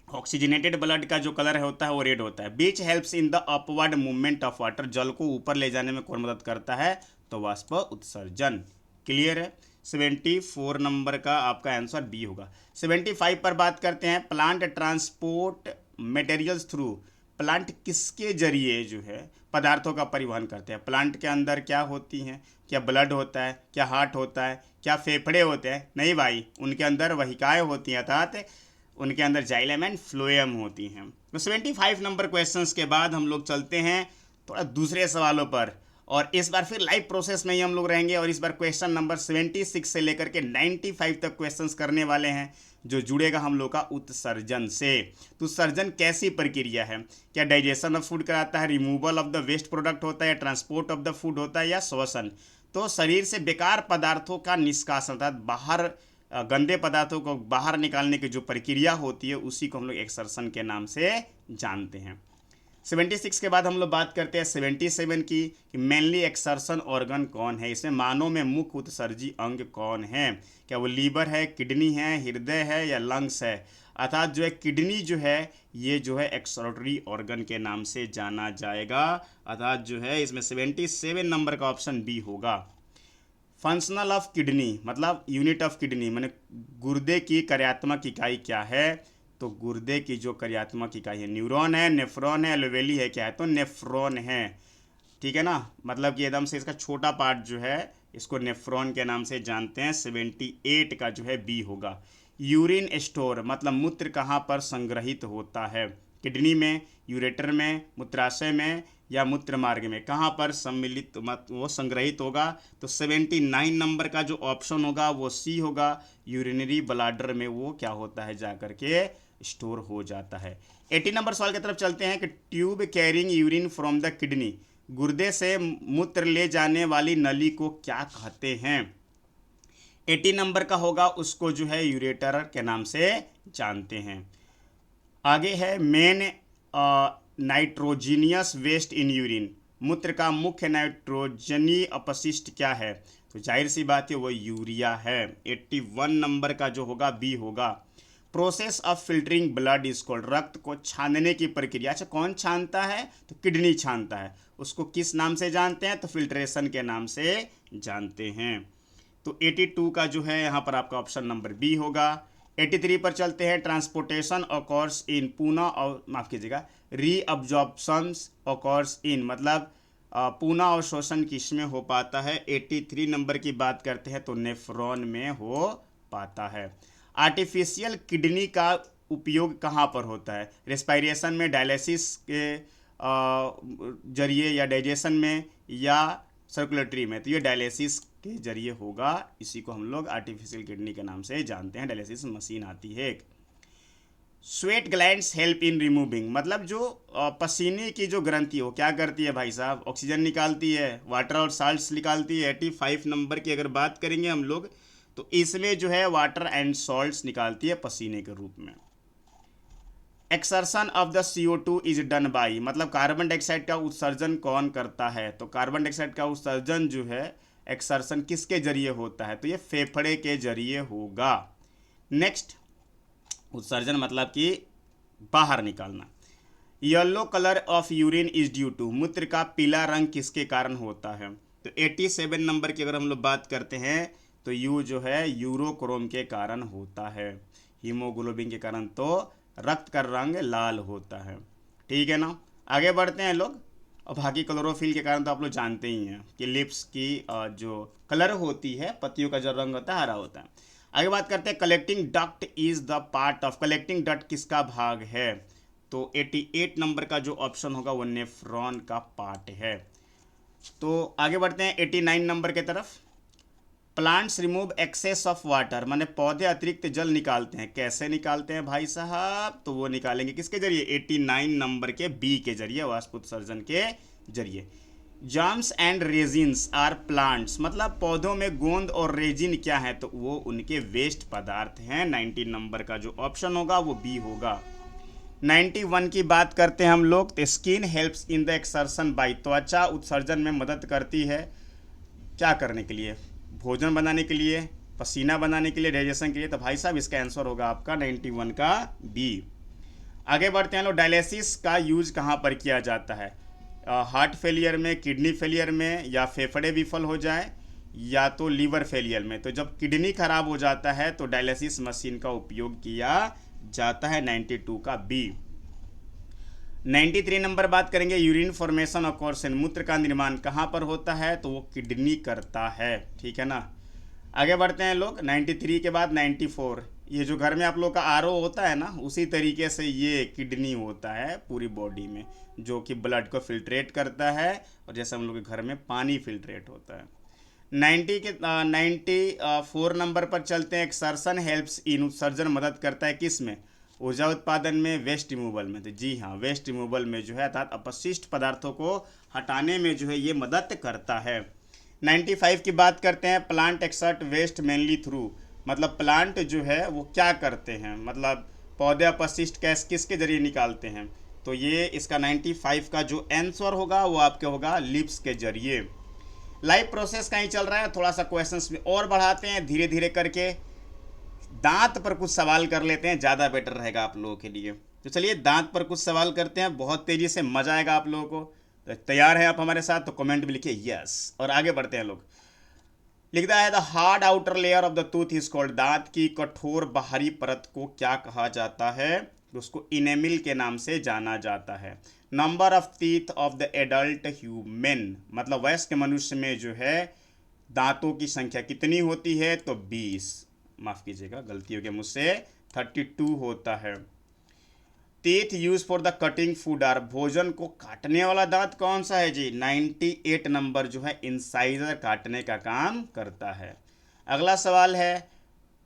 ऑक्सीजनेटेड ब्लड का जो कलर होता है वो रेड होता है। Which helps in the upward movement of water, जल को ऊपर ले जाने में कौन मदद करता है? तो वाष्प उत्सर्जन। क्लियर है। 74 नंबर का आपका आंसर बी होगा। 75 पर बात करते हैं plant transport materials through, plant किसके जरिए जो है पदार्थों का परिवहन करते हैं? प्लांट के अंदर क्या होती हैं? क्या ब्लड होता है? क्या हार्ट होता है? क्या फेफड़े होते हैं? नहीं भाई, उनके अंदर वहिकाएँ होती हैं, अर्थात उनके अंदर जाइलम एंड फ्लोएम होती हैं। तो 75 नंबर क्वेश्चंस के बाद हम लोग चलते हैं थोड़ा दूसरे सवालों पर, और इस बार फिर लाइव प्रोसेस में ही हम लोग रहेंगे। और इस बार क्वेश्चन नंबर 76 से लेकर के 95 तक क्वेश्चंस करने वाले हैं, जो जुड़ेगा हम लोग का उत्सर्जन से। तो उत्सर्जन कैसी प्रक्रिया है? क्या डाइजेशन ऑफ फूड कराता है, removal of the waste product होता है, या ट्रांसपोर्ट ऑफ द फूड होता है, या श्वसन? तो शरीर से बेकार पदार्थों का निष्कासन, अर्थात बाहर गंदे पदार्थों को बाहर निकालने की जो प्रक्रिया होती है उसी को हम लोग एक्सर्शन के नाम से जानते हैं। 76 के बाद हम लोग बात करते हैं 77 की, कि मेनली एक्सर्शन ऑर्गन कौन है? इसमें मानव में मुख्य उत्सर्जी अंग कौन है? क्या वो लीवर है, किडनी है, हृदय है, या लंग्स है? अर्थात जो है किडनी जो है ये जो है एक्सक्रीटरी ऑर्गन के नाम से जाना जाएगा। अर्थात जो है इसमें 77 नंबर का ऑप्शन बी होगा। फंक्शनल ऑफ किडनी मतलब यूनिट ऑफ किडनी मैंने गुर्दे की कार्यात्मक इकाई क्या है? तो गुर्दे की जो कार्यात्मक इकाई है, न्यूरॉन है, नेफ्रॉन है, एलोवेली है, क्या है? तो नेफ्रॉन है, ठीक है ना। मतलब कि एकदम से इसका छोटा पार्ट जो है इसको नेफ्रॉन के नाम से जानते हैं। 78 का जो है बी होगा। यूरिन स्टोर मतलब मूत्र कहाँ पर संग्रहित होता है? किडनी में, यूरेटर में, मूत्राशय में, या मूत्र मार्ग में? कहाँ पर सम्मिलित वो संग्रहित होगा? तो 79 नंबर का जो ऑप्शन होगा वो सी होगा। यूरिनरी ब्लाडर में वो क्या होता है, जा करके स्टोर हो जाता है। 80 नंबर सवाल की तरफ चलते हैं कि tube carrying urine from the kidney, गुर्दे से मूत्र ले जाने वाली नली को क्या कहते हैं? 80 नंबर का होगा, उसको जो है यूरेटर के नाम से जानते हैं। आगे है main nitrogenous waste in urine, मूत्र का मुख्य नाइट्रोजनी अपशिष्ट क्या है? तो जाहिर सी बात है वो यूरिया है। 81 नंबर का जो होगा बी होगा। Process of filtering blood is called, रक्त को छानने की प्रक्रिया। अच्छा, कौन छानता है? तो किडनी छानता है। उसको किस नाम से जानते हैं? तो फिल्ट्रेशन के नाम से जानते हैं। तो 82 का जो है यहाँ पर आपका ऑप्शन नंबर बी होगा। 83 पर चलते हैं। ट्रांसपोर्टेशन ऑकर्स इन, पुनः और माफ़ कीजिएगा रीअब्जॉर्प्शंस ऑकर्स इन, मतलब पुनः अवशोषण किस में हो पाता है? 83 नंबर की बात करते हैं तो नेफ्रॉन में हो पाता है। आर्टिफिशियल किडनी का उपयोग कहाँ पर होता है? रेस्पिरेशन में, डायलिसिस के जरिए, या डाइजेशन में, या सर्कुलेटरी में? तो ये डायलिसिस के जरिए होगा। इसी को हम लोग आर्टिफिशियल किडनी के नाम से जानते हैं। डायलिसिस मशीन आती है एक। Sweat glands help in removing, मतलब जो पसीने की जो ग्रंथि हो क्या करती है भाई साहब? ऑक्सीजन निकालती है, वाटर और साल्ट्स निकालती है। 85 नंबर की अगर बात करेंगे हम लोग तो इसमें जो है वाटर एंड सॉल्ट्स निकालती है पसीने के रूप में। Exertion of the CO2 is done by, मतलब कार्बन डाइऑक्साइड का उत्सर्जन कौन करता है? तो कार्बन डाइऑक्साइड का उत्सर्जन जो है एक्सर्शन किसके जरिए होता है? तो ये फेफड़े के जरिए होगा। नेक्स्ट, उत्सर्जन मतलब कि बाहर निकालना। Yellow colour of urine is due to, मूत्र का पीला रंग किसके कारण होता है? तो 87 नंबर की अगर हम लोग बात करते हैं तो यू जो है यूरोक्रोम के कारण होता है। हीमोग्लोबिन के कारण तो रक्त का रंग लाल होता है। ठीक है ना, आगे बढ़ते हैं लोग। और बाकी क्लोरोफिल के कारण तो आप लोग जानते ही हैं कि लिप्स की जो कलर होती है, पत्तियों का जो रंग होता है हरा होता है। आगे बात करते हैं collecting duct is the part of, collecting duct किसका भाग है? तो 88 नंबर का जो ऑप्शन होगा वो नेफ्रॉन का पार्ट है। तो आगे बढ़ते हैं 89 नंबर के तरफ। Plants remove excess of water, माने पौधे अतिरिक्त जल निकालते हैं। कैसे निकालते हैं भाई साहब? तो वो निकालेंगे किसके जरिए? 89 नंबर के बी के जरिए, वाष्पोत्सर्जन के जरिए। Gums and resins are plants, मतलब पौधों में गोंद और रेजिन क्या है? तो वो उनके वेस्ट पदार्थ हैं। 90 नंबर का जो ऑप्शन होगा वो बी होगा। 91 की बात करते हैं हम लोग। तो skin helps in the excretion by, त्वचा उत्सर्जन में मदद करती है क्या करने के लिए? भोजन बनाने के लिए, पसीना बनाने के लिए, डाइजेशन के लिए। तो भाई साहब इसका आंसर होगा आपका 91 का बी। आगे बढ़ते हैं लोग। डायलिसिस का यूज कहाँ पर किया जाता है? हार्ट फेलियर में, किडनी फेलियर में, या फेफड़े विफल हो जाए, या तो लीवर फेलियर में। तो जब किडनी खराब हो जाता है तो डायलिसिस मशीन का उपयोग किया जाता है। 92 का बी। 93 नंबर बात करेंगे। यूरिन फॉर्मेशन ऑकर्स इन, मूत्र का निर्माण कहाँ पर होता है? तो वो किडनी करता है। ठीक है ना, आगे बढ़ते हैं लोग। 93 के बाद 94, ये जो घर में आप लोग का आरओ होता है ना, उसी तरीके से ये किडनी होता है पूरी बॉडी में, जो कि ब्लड को फिल्ट्रेट करता है, और जैसे हम लोग के घर में पानी फिल्ट्रेट होता है। 94 नंबर पर चलते हैं। एक्सर्शन हेल्प्स इन, उत्सर्जन मदद करता है किस में? ऊर्जा उत्पादन में, वेस्ट रिमूवल में। तो जी हाँ, वेस्ट रिमूवल में जो है, अर्थात अपशिष्ट पदार्थों को हटाने में जो है ये मदद करता है। 95 की बात करते हैं। Plant excrete waste mainly through, मतलब प्लांट जो है वो क्या करते हैं, मतलब पौधे अपशिष्ट गैस किसके जरिए निकालते हैं? तो ये इसका 95 का जो आंसर होगा वो आपके होगा लिप्स के जरिए। लाइव प्रोसेस कहीं चल रहा है, थोड़ा सा क्वेश्चंस में और बढ़ाते हैं धीरे धीरे करके। दांत पर कुछ सवाल कर लेते हैं, ज़्यादा बेटर रहेगा आप लोगों के लिए। तो चलिए दांत पर कुछ सवाल करते हैं, बहुत तेज़ी से, मज़ा आएगा आप लोगों को। तो तैयार हैं आप हमारे साथ? तो कमेंट में लिखिए यस। और आगे बढ़ते हैं लोग। लिखता है the hard outer layer of the tooth is called, दांत की कठोर बाहरी परत को क्या कहा जाता है? तो उसको इनेमिल के नाम से जाना जाता है। Number of teeth of the adult human, मतलब वयस्क मनुष्य में जो है दांतों की संख्या कितनी होती है? तो 20, माफ़ कीजिएगा गलती हो गया मुझसे, 32 होता है। Teeth use for the cutting food are, भोजन को काटने वाला दांत कौन सा है जी? 98 नंबर जो है इंसाइजर काटने का काम करता है। अगला सवाल है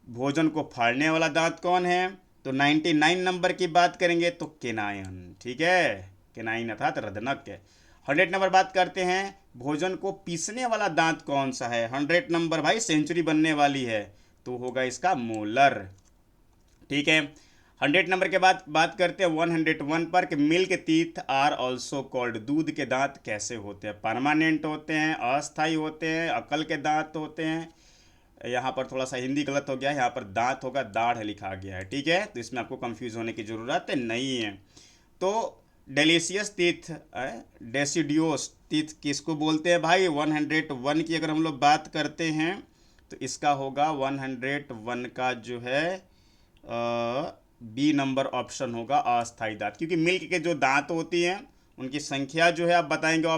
भोजन को फाड़ने वाला दांत कौन है? तो 99 नंबर की बात करेंगे तो केनाइन। ठीक है, केनाइन अर्थात रदनक है। 100 नंबर बात करते हैं। भोजन को पीसने वाला दांत कौन सा है? 100 नंबर भाई, सेंचुरी बनने वाली है, तो होगा इसका मोलर। ठीक है, 100 नंबर के बाद बात करते हैं 101 पर कि milk teeth are also called, दूध के दांत कैसे होते हैं? परमानेंट होते हैं, अस्थाई होते हैं, अकल के दांत होते हैं। यहाँ पर थोड़ा सा हिंदी गलत हो गया है, यहाँ पर दांत होगा, दाढ़ लिखा गया है। ठीक है, तो इसमें आपको कंफ्यूज होने की ज़रूरत नहीं है। तो डेलिशियस टीथ, डेसिडियोस टीथ किसको बोलते हैं भाई? 101 की अगर हम लोग बात करते हैं तो इसका होगा 101 का जो है बी नंबर ऑप्शन होगा, अस्थाई दांत। क्योंकि मिल्क के जो दांत होती हैं उनकी संख्या जो है आप बताएंगे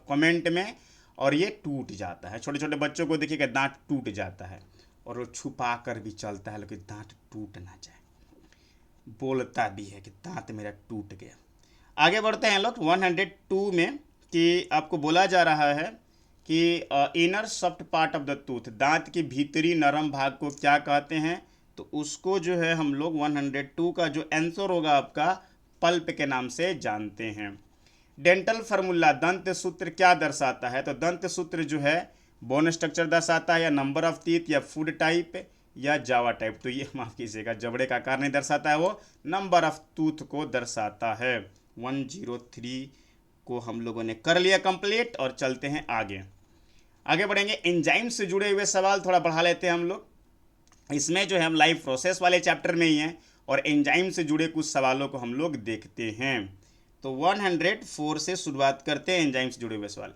कमेंट में, और ये टूट जाता है। छोटे छोटे बच्चों को देखिएगा दांत टूट जाता है, और वो छुपा कर भी चलता है, लेकिन दांत टूट ना जाए, बोलता भी है कि दांत मेरा टूट गया। आगे बढ़ते हैं लोग 102 में कि आपको बोला जा रहा है कि inner soft part of the tooth, दांत की भीतरी नरम भाग को क्या कहते हैं? तो उसको जो है हम लोग 102 का जो आंसर होगा आपका पल्प के नाम से जानते हैं। डेंटल फार्मूला, दंत सूत्र क्या दर्शाता है? तो दंत सूत्र जो है बोन स्ट्रक्चर दर्शाता है, या नंबर ऑफ टीथ, या फूड टाइप, या जावा टाइप। तो ये माफ़ कीजिएगा, जबड़े का आकार नहीं दर्शाता है, वो नंबर ऑफ टूथ को दर्शाता है। 103 को हम लोगों ने कर लिया कंप्लीट, और चलते हैं आगे। आगे बढ़ेंगे, एंजाइम से जुड़े हुए सवाल थोड़ा बढ़ा लेते हैं हम लोग। इसमें जो है हम लाइव प्रोसेस वाले चैप्टर में ही हैं, और एंजाइम से जुड़े कुछ सवालों को हम लोग देखते हैं। तो 104 से शुरुआत करते हैं एंजाइम से जुड़े हुए सवाल।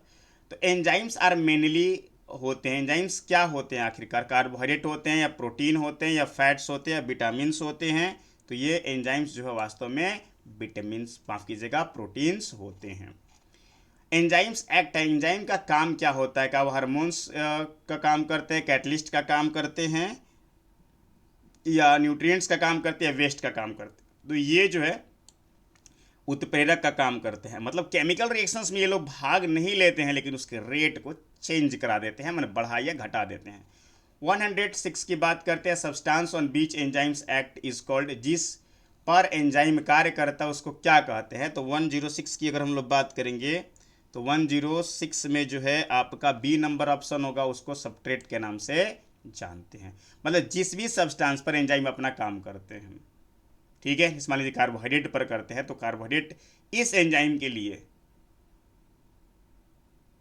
तो एंजाइम्स आर मेनली होते हैं। एंजाइम्स क्या होते हैं आखिरकार? कार्बोहाइड्रेट होते हैं या प्रोटीन होते हैं या फैट्स होते हैं या विटामिन्स होते हैं? तो ये एंजाइम्स जो है वास्तव में विटामिन्स, माफ़ कीजिएगा, प्रोटीन्स होते हैं। एंजाइम्स एक्ट है, एंजाइम का काम क्या होता है? क्या वो हार्मोन्स का काम करते हैं, कैटलिस्ट का काम करते हैं, या न्यूट्रिएंट्स का काम करते हैं, वेस्ट का काम करते हैं? तो ये जो है उत्प्रेरक का काम करते हैं। मतलब केमिकल रिएक्शंस में ये लोग भाग नहीं लेते हैं, लेकिन उसके रेट को चेंज करा देते हैं, मैंने बढ़ा या घटा देते हैं। 106 की बात करते हैं, substance on beach enzymes act is called, जिस पर एंजाइम कार्य करता है उसको क्या कहते हैं? तो 106 की अगर हम लोग बात करेंगे तो 106 में जो है आपका बी नंबर ऑप्शन होगा, उसको सबस्ट्रेट के नाम से जानते हैं। मतलब जिस भी सब्सटेंस पर एंजाइम अपना काम करते हैं, ठीक है, इस मान लीजिए कार्बोहाइड्रेट पर करते हैं तो कार्बोहाइड्रेट इस एंजाइम के लिए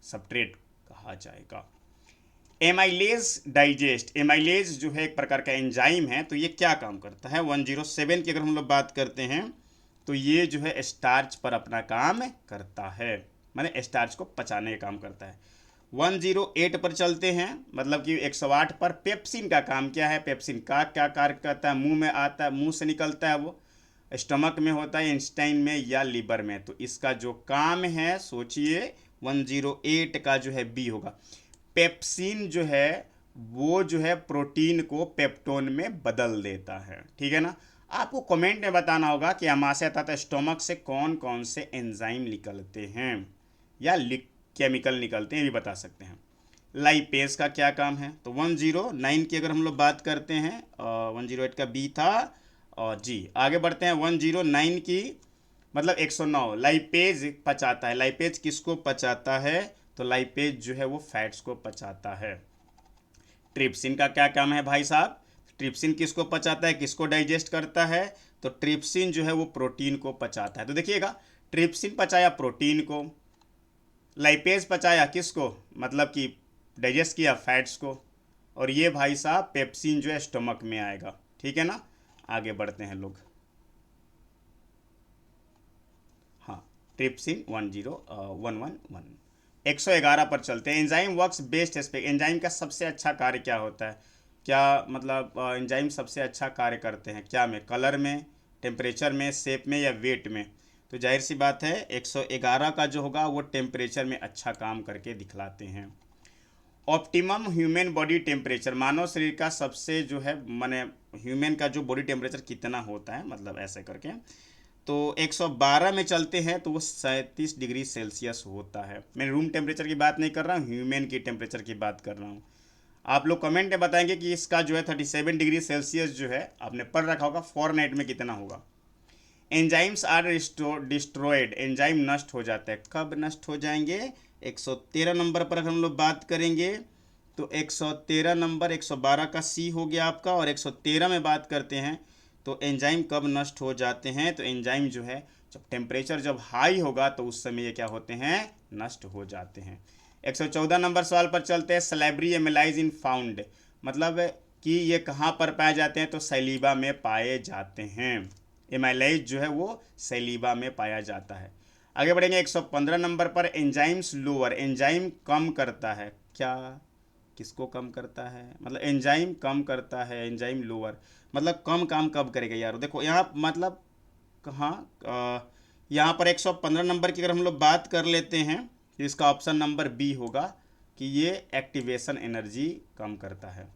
सबस्ट्रेट कहा जाएगा। एमाइलेज डाइजेस्ट, एमाइलेज जो है एक प्रकार का एंजाइम है, तो ये क्या काम करता है? 107 की अगर हम लोग बात करते हैं तो ये जो है स्टार्च पर अपना काम करता है, माने स्टार्च को पचाने का काम करता है। 108 पर चलते हैं, मतलब कि 108 पर पेप्सिन का काम क्या है? पेप्सिन का क्या कार्य करता है? मुंह में आता है, मुंह से निकलता है, वो स्टमक में होता है, इंस्टाइन में या लीवर में? तो इसका जो काम है सोचिए 108 का जो है बी होगा। पेप्सिन जो है वो जो है प्रोटीन को पेप्टोन में बदल देता है, ठीक है ना। आपको कमेंट में बताना होगा कि आमाशय तथा स्टोमक से कौन कौन से एंजाइम निकलते हैं या केमिकल निकलते हैं, ये भी बता सकते हैं। लाइपेज का क्या काम है? तो 109 की अगर हम लोग बात करते हैं, 108 का बी था, और जी आगे बढ़ते हैं 109 की, मतलब 109 लाइपेज पचाता है। लाइपेज किसको पचाता है? तो लाइपेज जो है वो फैट्स को पचाता है। ट्रिप्सिन का क्या काम है भाई साहब? ट्रिप्सिन किसको पचाता है, किसको डाइजेस्ट करता है? तो ट्रिप्सिन जो है वो प्रोटीन को पचाता है। तो देखिएगा, ट्रिप्सिन पचाया प्रोटीन को, लाइपेज पचाया किसको, मतलब कि डाइजेस्ट किया फैट्स को, और ये भाई साहब पेप्सिन जो है स्टमक में आएगा, ठीक है ना। आगे बढ़ते हैं लोग। हाँ, ट्रिप्सिन 10111 111 पर चलते हैं। Enzyme works best aspect, enzyme का सबसे अच्छा कार्य क्या होता है? क्या मतलब एंजाइम सबसे अच्छा कार्य करते हैं क्या में? कलर में, टेम्परेचर में, शेप में या वेट में? तो जाहिर सी बात है 111 का जो होगा वो टेम्परेचर में अच्छा काम करके दिखलाते हैं। ऑप्टिमम ह्यूमन बॉडी टेम्परेचर, मानव शरीर का सबसे जो है माने ह्यूमन का जो बॉडी टेम्परेचर कितना होता है, मतलब ऐसे करके, तो 112 में चलते हैं तो वो 37 डिग्री सेल्सियस होता है। मैं रूम टेम्परेचर की बात नहीं कर रहा हूँ, ह्यूमन की टेम्परेचर की बात कर रहा हूँ। आप लोग कमेंट में बताएंगे कि इसका जो है 37 डिग्री सेल्सियस जो है आपने पढ़ रखा होगा, फॉरेनहाइट में कितना होगा। एंजाइम्स आर डिस्ट्रॉयड, एंजाइम नष्ट हो जाता है। कब नष्ट हो जाएंगे? 113 नंबर पर हम लोग बात करेंगे तो 113 नंबर, 112 का सी हो गया आपका, और 113 में बात करते हैं तो एंजाइम कब नष्ट हो जाते हैं? तो एंजाइम जो है जब टेम्परेचर जब हाई होगा तो उस समय ये क्या होते हैं? नष्ट हो जाते हैं। 114 नंबर सवाल पर चलते हैं। सैलिवरी एमाइलेज इन फाउंड, मतलब कि ये कहाँ पर पाए जाते हैं? तो सैलिवा में पाए जाते हैं। एमाइलेज जो है वो सैलिवा में पाया जाता है। आगे बढ़ेंगे 115 नंबर पर। एंजाइम्स लोअर, एंजाइम कम करता है क्या? किसको कम करता है? मतलब एंजाइम कम करता है, एंजाइम लोअर, मतलब कम काम कब करेगा यार? देखो यहाँ मतलब कहाँ, यहाँ पर 115 नंबर की अगर हम लोग बात कर लेते हैं तो इसका ऑप्शन नंबर बी होगा कि ये एक्टिवेशन एनर्जी कम करता है।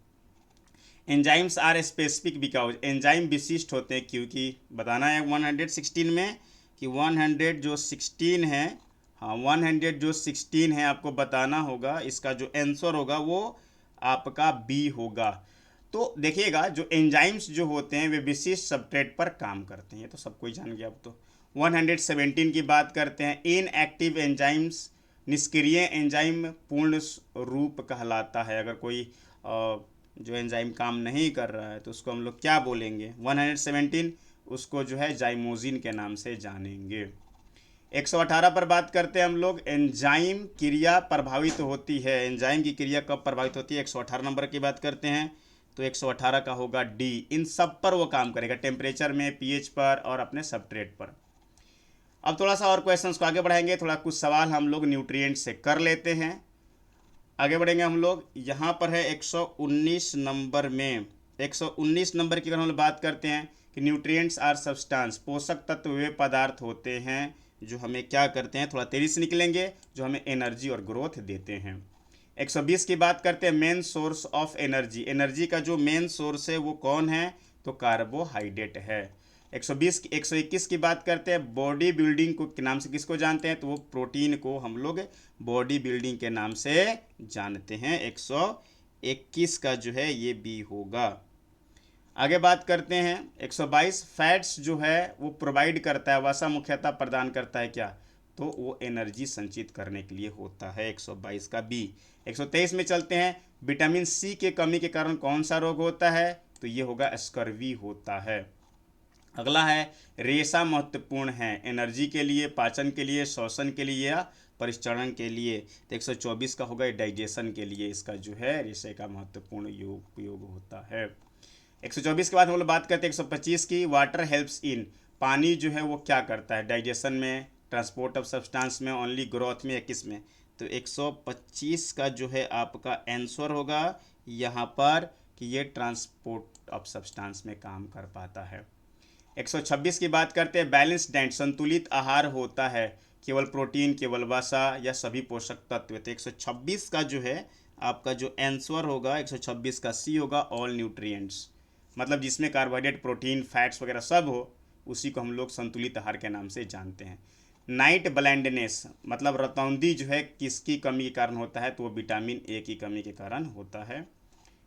Enzymes are specific because, enzyme विशिष्ट होते हैं क्योंकि बताना है 116 में कि 100 जो 16 है, हाँ 100 जो 16 है आपको बताना होगा, इसका जो आंसर होगा वो आपका बी होगा। तो देखिएगा जो एंजाइम्स जो होते हैं वे विशिष्ट सबस्ट्रेट पर काम करते हैं, ये तो सबको ही जान गया अब तो। 117 की बात करते हैं। इनएक्टिव एंजाइम्स, निष्क्रिय एंजाइम पूर्ण रूप कहलाता है। अगर कोई जो एंजाइम काम नहीं कर रहा है तो उसको हम लोग क्या बोलेंगे? 117 उसको जो है जाइमोजिन के नाम से जानेंगे। 118 पर बात करते हैं हम लोग। एंजाइम क्रिया प्रभावित होती है, एंजाइम की क्रिया कब प्रभावित होती है? 118 नंबर की बात करते हैं तो 118 का होगा डी, इन सब पर वो काम करेगा, टेम्परेचर में, पीएच पर और अपने सबस्ट्रेट पर। अब थोड़ा सा और क्वेश्चंस को आगे बढ़ाएंगे, थोड़ा कुछ सवाल हम लोग न्यूट्रिएंट से कर लेते हैं। आगे बढ़ेंगे हम लोग। यहाँ पर है 119 नंबर में, 119 नंबर की अगर हम लोग बात करते हैं कि न्यूट्रिएंट्स आर सब्सटेंस, पोषक तत्व वे पदार्थ होते हैं जो हमें क्या करते हैं, थोड़ा तेजी से निकलेंगे, जो हमें एनर्जी और ग्रोथ देते हैं। 120 की बात करते हैं, main source of energy, energy का जो मेन सोर्स है वो कौन है, तो कार्बोहाइड्रेट है। 121 की बात करते हैं, बॉडी बिल्डिंग को के नाम से किसको जानते हैं, तो वो प्रोटीन को हम लोग बॉडी बिल्डिंग के नाम से जानते हैं। 121 का जो है ये बी होगा। आगे बात करते हैं 122, फैट्स जो है वो प्रोवाइड करता है, वसा मुख्यतः प्रदान करता है क्या, तो वो एनर्जी संचित करने के लिए होता है। 122 का बी। 123 में चलते हैं, विटामिन सी के कमी के कारण कौन सा रोग होता है, तो ये होगा स्कर्वी होता है। अगला है, रेशा महत्वपूर्ण है एनर्जी के लिए, पाचन के लिए, श्वसन के लिए या परिचालन के लिए, तो 124 का होगा डाइजेशन के लिए, इसका जो है रेशे का महत्वपूर्ण उपयोग होता है। 124 के बाद हम लोग बात करते हैं 125 की, वाटर हेल्प्स इन, पानी जो है वो क्या करता है, डाइजेशन में, ट्रांसपोर्ट ऑफ सब्सटेंस में, ओनली ग्रोथ में या किस में, तो 125 का जो है आपका आंसर होगा यहाँ पर कि ये ट्रांसपोर्ट ऑफ सब्सटेंस में काम कर पाता है। 126 की बात करते हैं, बैलेंस डाइट, संतुलित आहार होता है, केवल प्रोटीन, केवल वसा या सभी पोषक तत्व, तो 126 का जो है आपका जो आंसर होगा 126 का सी होगा, ऑल न्यूट्रिएंट्स, मतलब जिसमें कार्बोहाइड्रेट, प्रोटीन, फैट्स वगैरह सब हो, उसी को हम लोग संतुलित आहार के नाम से जानते हैं। नाइट ब्लाइंडनेस, मतलब रतौंधी जो है किसकी कमी के कारण होता है, तो वो विटामिन ए की कमी के कारण होता है।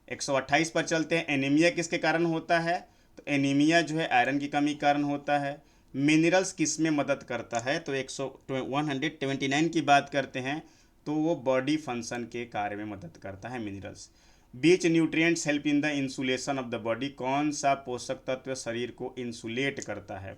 128 पर चलते हैं, एनीमिया किसके कारण होता है, तो एनीमिया जो है आयरन की कमी के कारण होता है। मिनरल्स किस में मदद करता है, तो 129 की बात करते हैं, तो वो बॉडी फंक्शन के कार्य में मदद करता है minerals. Which nutrients help in the insulation of the body, कौन सा पोषक तत्व शरीर को इंसुलेट करता है,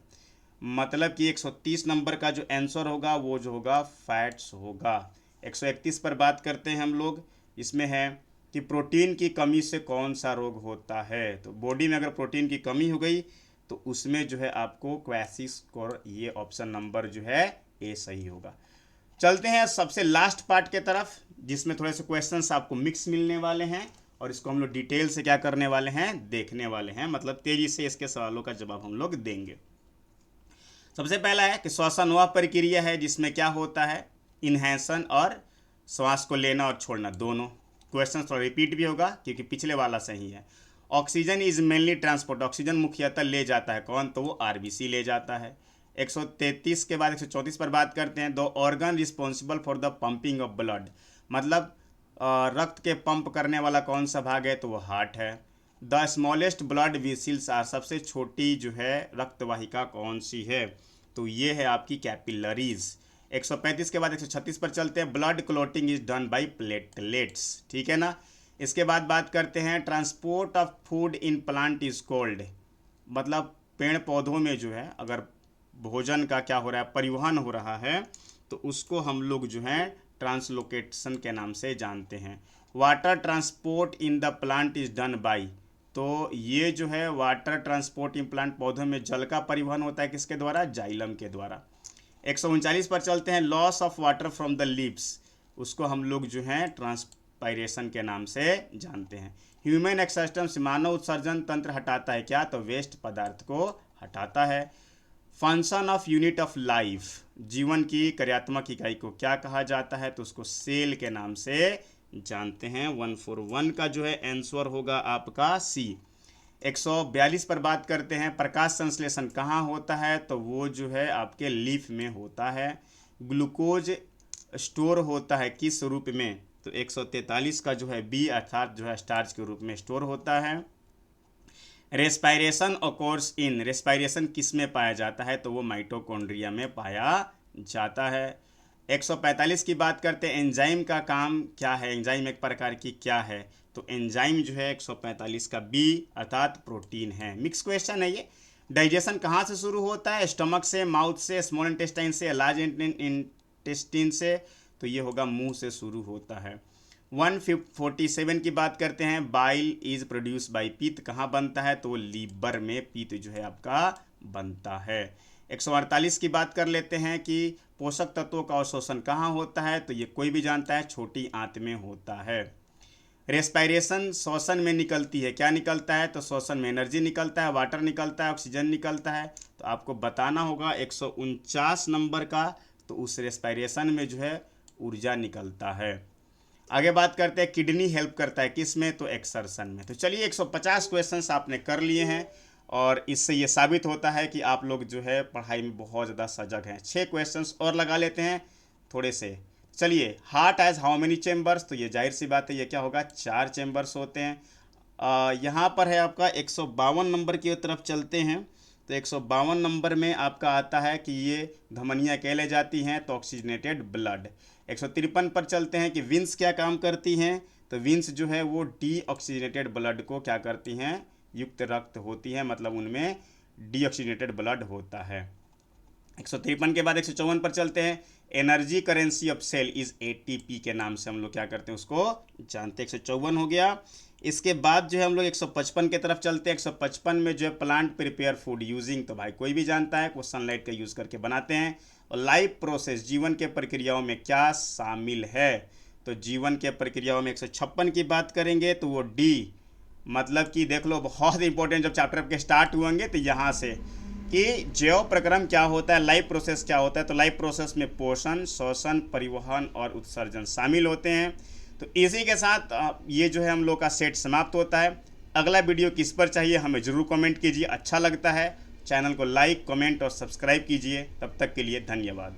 मतलब कि 130 नंबर का जो आंसर होगा वो जो होगा फैट्स होगा। 131 पर बात करते हैं हम लोग, इसमें है कि प्रोटीन की कमी से कौन सा रोग होता है, तो बॉडी में अगर प्रोटीन की कमी हो गई तो उसमें जो है आपको क्वैसिकोर, ये ऑप्शन नंबर जो है ए सही होगा। चलते हैं सबसे लास्ट पार्ट के तरफ, जिसमें थोड़े से क्वेश्चंस आपको मिक्स मिलने वाले हैं और इसको हम लोग डिटेल से क्या करने वाले हैं, देखने वाले हैं, मतलब तेजी से इसके सवालों का जवाब हम लोग देंगे। सबसे पहला है कि श्वसन वह प्रक्रिया है जिसमें क्या होता है, इनहेंशन और श्वास को लेना और छोड़ना दोनों। क्वेश्चन थोड़ा रिपीट भी होगा क्योंकि पिछले वाला सही है। Oxygen is mainly transport, oxygen मुख्यतः ले जाता है कौन, तो वो आरबीसी ले जाता है। 133 के बाद 134 पर बात करते हैं, दो organ responsible for the pumping of blood, मतलब रक्त के पंप करने वाला कौन सा भाग है, तो वो हार्ट है। The smallest blood vessels are, सबसे छोटी जो है रक्तवाहिका कौन सी है, तो ये है आपकी कैपिलरीज। 135 के बाद 136 पर चलते हैं, blood clotting is done by platelets, ठीक है ना। इसके बाद बात करते हैं, transport of food in plant is called, मतलब पेड़ पौधों में जो है अगर भोजन का क्या हो रहा है, परिवहन हो रहा है, तो उसको हम लोग जो है ट्रांसलोकेशन के नाम से जानते हैं। Water transport in the plant is done by, तो ये जो है वाटर ट्रांसपोर्ट इन प्लांट, पौधों में जल का परिवहन होता है किसके द्वारा, जाइलम के द्वारा। 139 पर चलते हैं, loss of water from the leaves, उसको हम लोग जो है ट्रांसपायरेशन के नाम से जानते हैं। ह्यूमन एक्सोस्टम्स, मानव उत्सर्जन तंत्र हटाता है क्या, तो वेस्ट पदार्थ को हटाता है। Function of unit of life, जीवन की कार्यात्मक इकाई को क्या कहा जाता है, तो उसको सेल के नाम से जानते हैं। 141 का जो है आंसर होगा आपका सी। 142 पर बात करते हैं, प्रकाश संश्लेषण कहाँ होता है, तो वो जो है आपके लीफ में होता है। ग्लूकोज स्टोर होता है किस रूप में, तो 143 का जो है बी, अर्थात जो है स्टार्च के रूप में स्टोर होता है। रेस्पायरेशन ऑकर्स इन, रेस्पायरेशन किस में पाया जाता है, तो वो माइटोकॉन्ड्रिया में पाया जाता है। 145 की बात करते हैं, एंजाइम का काम क्या है, एंजाइम एक प्रकार की क्या है, तो एंजाइम जो है 145 का बी, अर्थात प्रोटीन है। मिक्स क्वेश्चन है ये। डाइजेशन कहाँ से शुरू होता है, स्टमक से, माउथ से, स्मॉल इंटेस्टाइन से, लार्ज इंटेस्टाइन से, तो ये होगा मुंह से शुरू होता है। 147 की बात करते हैं, बाइल इज प्रोड्यूस बाय, पित्त कहाँ बनता है, तो लीवर में पित्त जो है आपका बनता है। 148 की बात कर लेते हैं कि पोषक तत्वों का अवशोषण कहाँ होता है, तो ये कोई भी जानता है, छोटी आंत में होता है। रेस्पायरेशन श्वसन में निकलती है, क्या निकलता है, तो श्वसन में एनर्जी निकलता है, वाटर निकलता है, ऑक्सीजन निकलता है। तो आपको बताना होगा 149 नंबर का, तो उस रेस्पायरेशन में जो है ऊर्जा निकलता है। आगे बात करते हैं किडनी हेल्प करता है किस में, तो एक्सर्शन में। तो चलिए 150 क्वेश्चंस आपने कर लिए हैं और इससे ये साबित होता है कि आप लोग जो है पढ़ाई में बहुत ज़्यादा सजग हैं। 6 क्वेश्चंस और लगा लेते हैं थोड़े से। चलिए, heart has how many chambers, तो ये जाहिर सी बात है ये क्या होगा, 4 चेम्बर्स होते हैं। यहाँ पर है आपका 152 नंबर की तरफ चलते हैं। तो 152 नंबर में आपका आता है कि ये धमनियाँ कहले जाती हैं, तो ऑक्सीजनेटेड ब्लड। 153 पर चलते हैं कि विंस क्या काम करती हैं, तो विंस जो है वो डीऑक्सीजनेटेड ब्लड को क्या करती हैं, युक्त रक्त होती हैं, मतलब उनमें डीऑक्सीजनेटेड ब्लड होता है। 153 के बाद 154 पर चलते हैं। Energy currency of cell is ATP के नाम से हम लोग क्या करते हैं उसको जानते हैं। 154 हो गया। इसके बाद जो है हम लोग 155 के तरफ चलते हैं। 155 में जो है प्लांट प्रिपेयर फूड यूजिंग, तो भाई कोई भी जानता है वो सनलाइट का यूज़ करके बनाते हैं। और लाइफ प्रोसेस, जीवन के प्रक्रियाओं में क्या शामिल है, तो जीवन के प्रक्रियाओं में 156 की बात करेंगे तो वो डी, मतलब कि देख लो बहुत इंपॉर्टेंट, जब चैप्टर आपके स्टार्ट हुएंगे तो यहाँ से कि जैव प्रक्रम क्या होता है, लाइफ प्रोसेस क्या होता है, तो लाइफ प्रोसेस में पोषण, श्वसन, परिवहन और उत्सर्जन शामिल होते हैं। तो इसी के साथ ये जो है हम लोग का सेट समाप्त होता है। अगला वीडियो किस पर चाहिए हमें ज़रूर कमेंट कीजिए, अच्छा लगता है चैनल को लाइक, कमेंट और सब्सक्राइब कीजिए। तब तक के लिए धन्यवाद।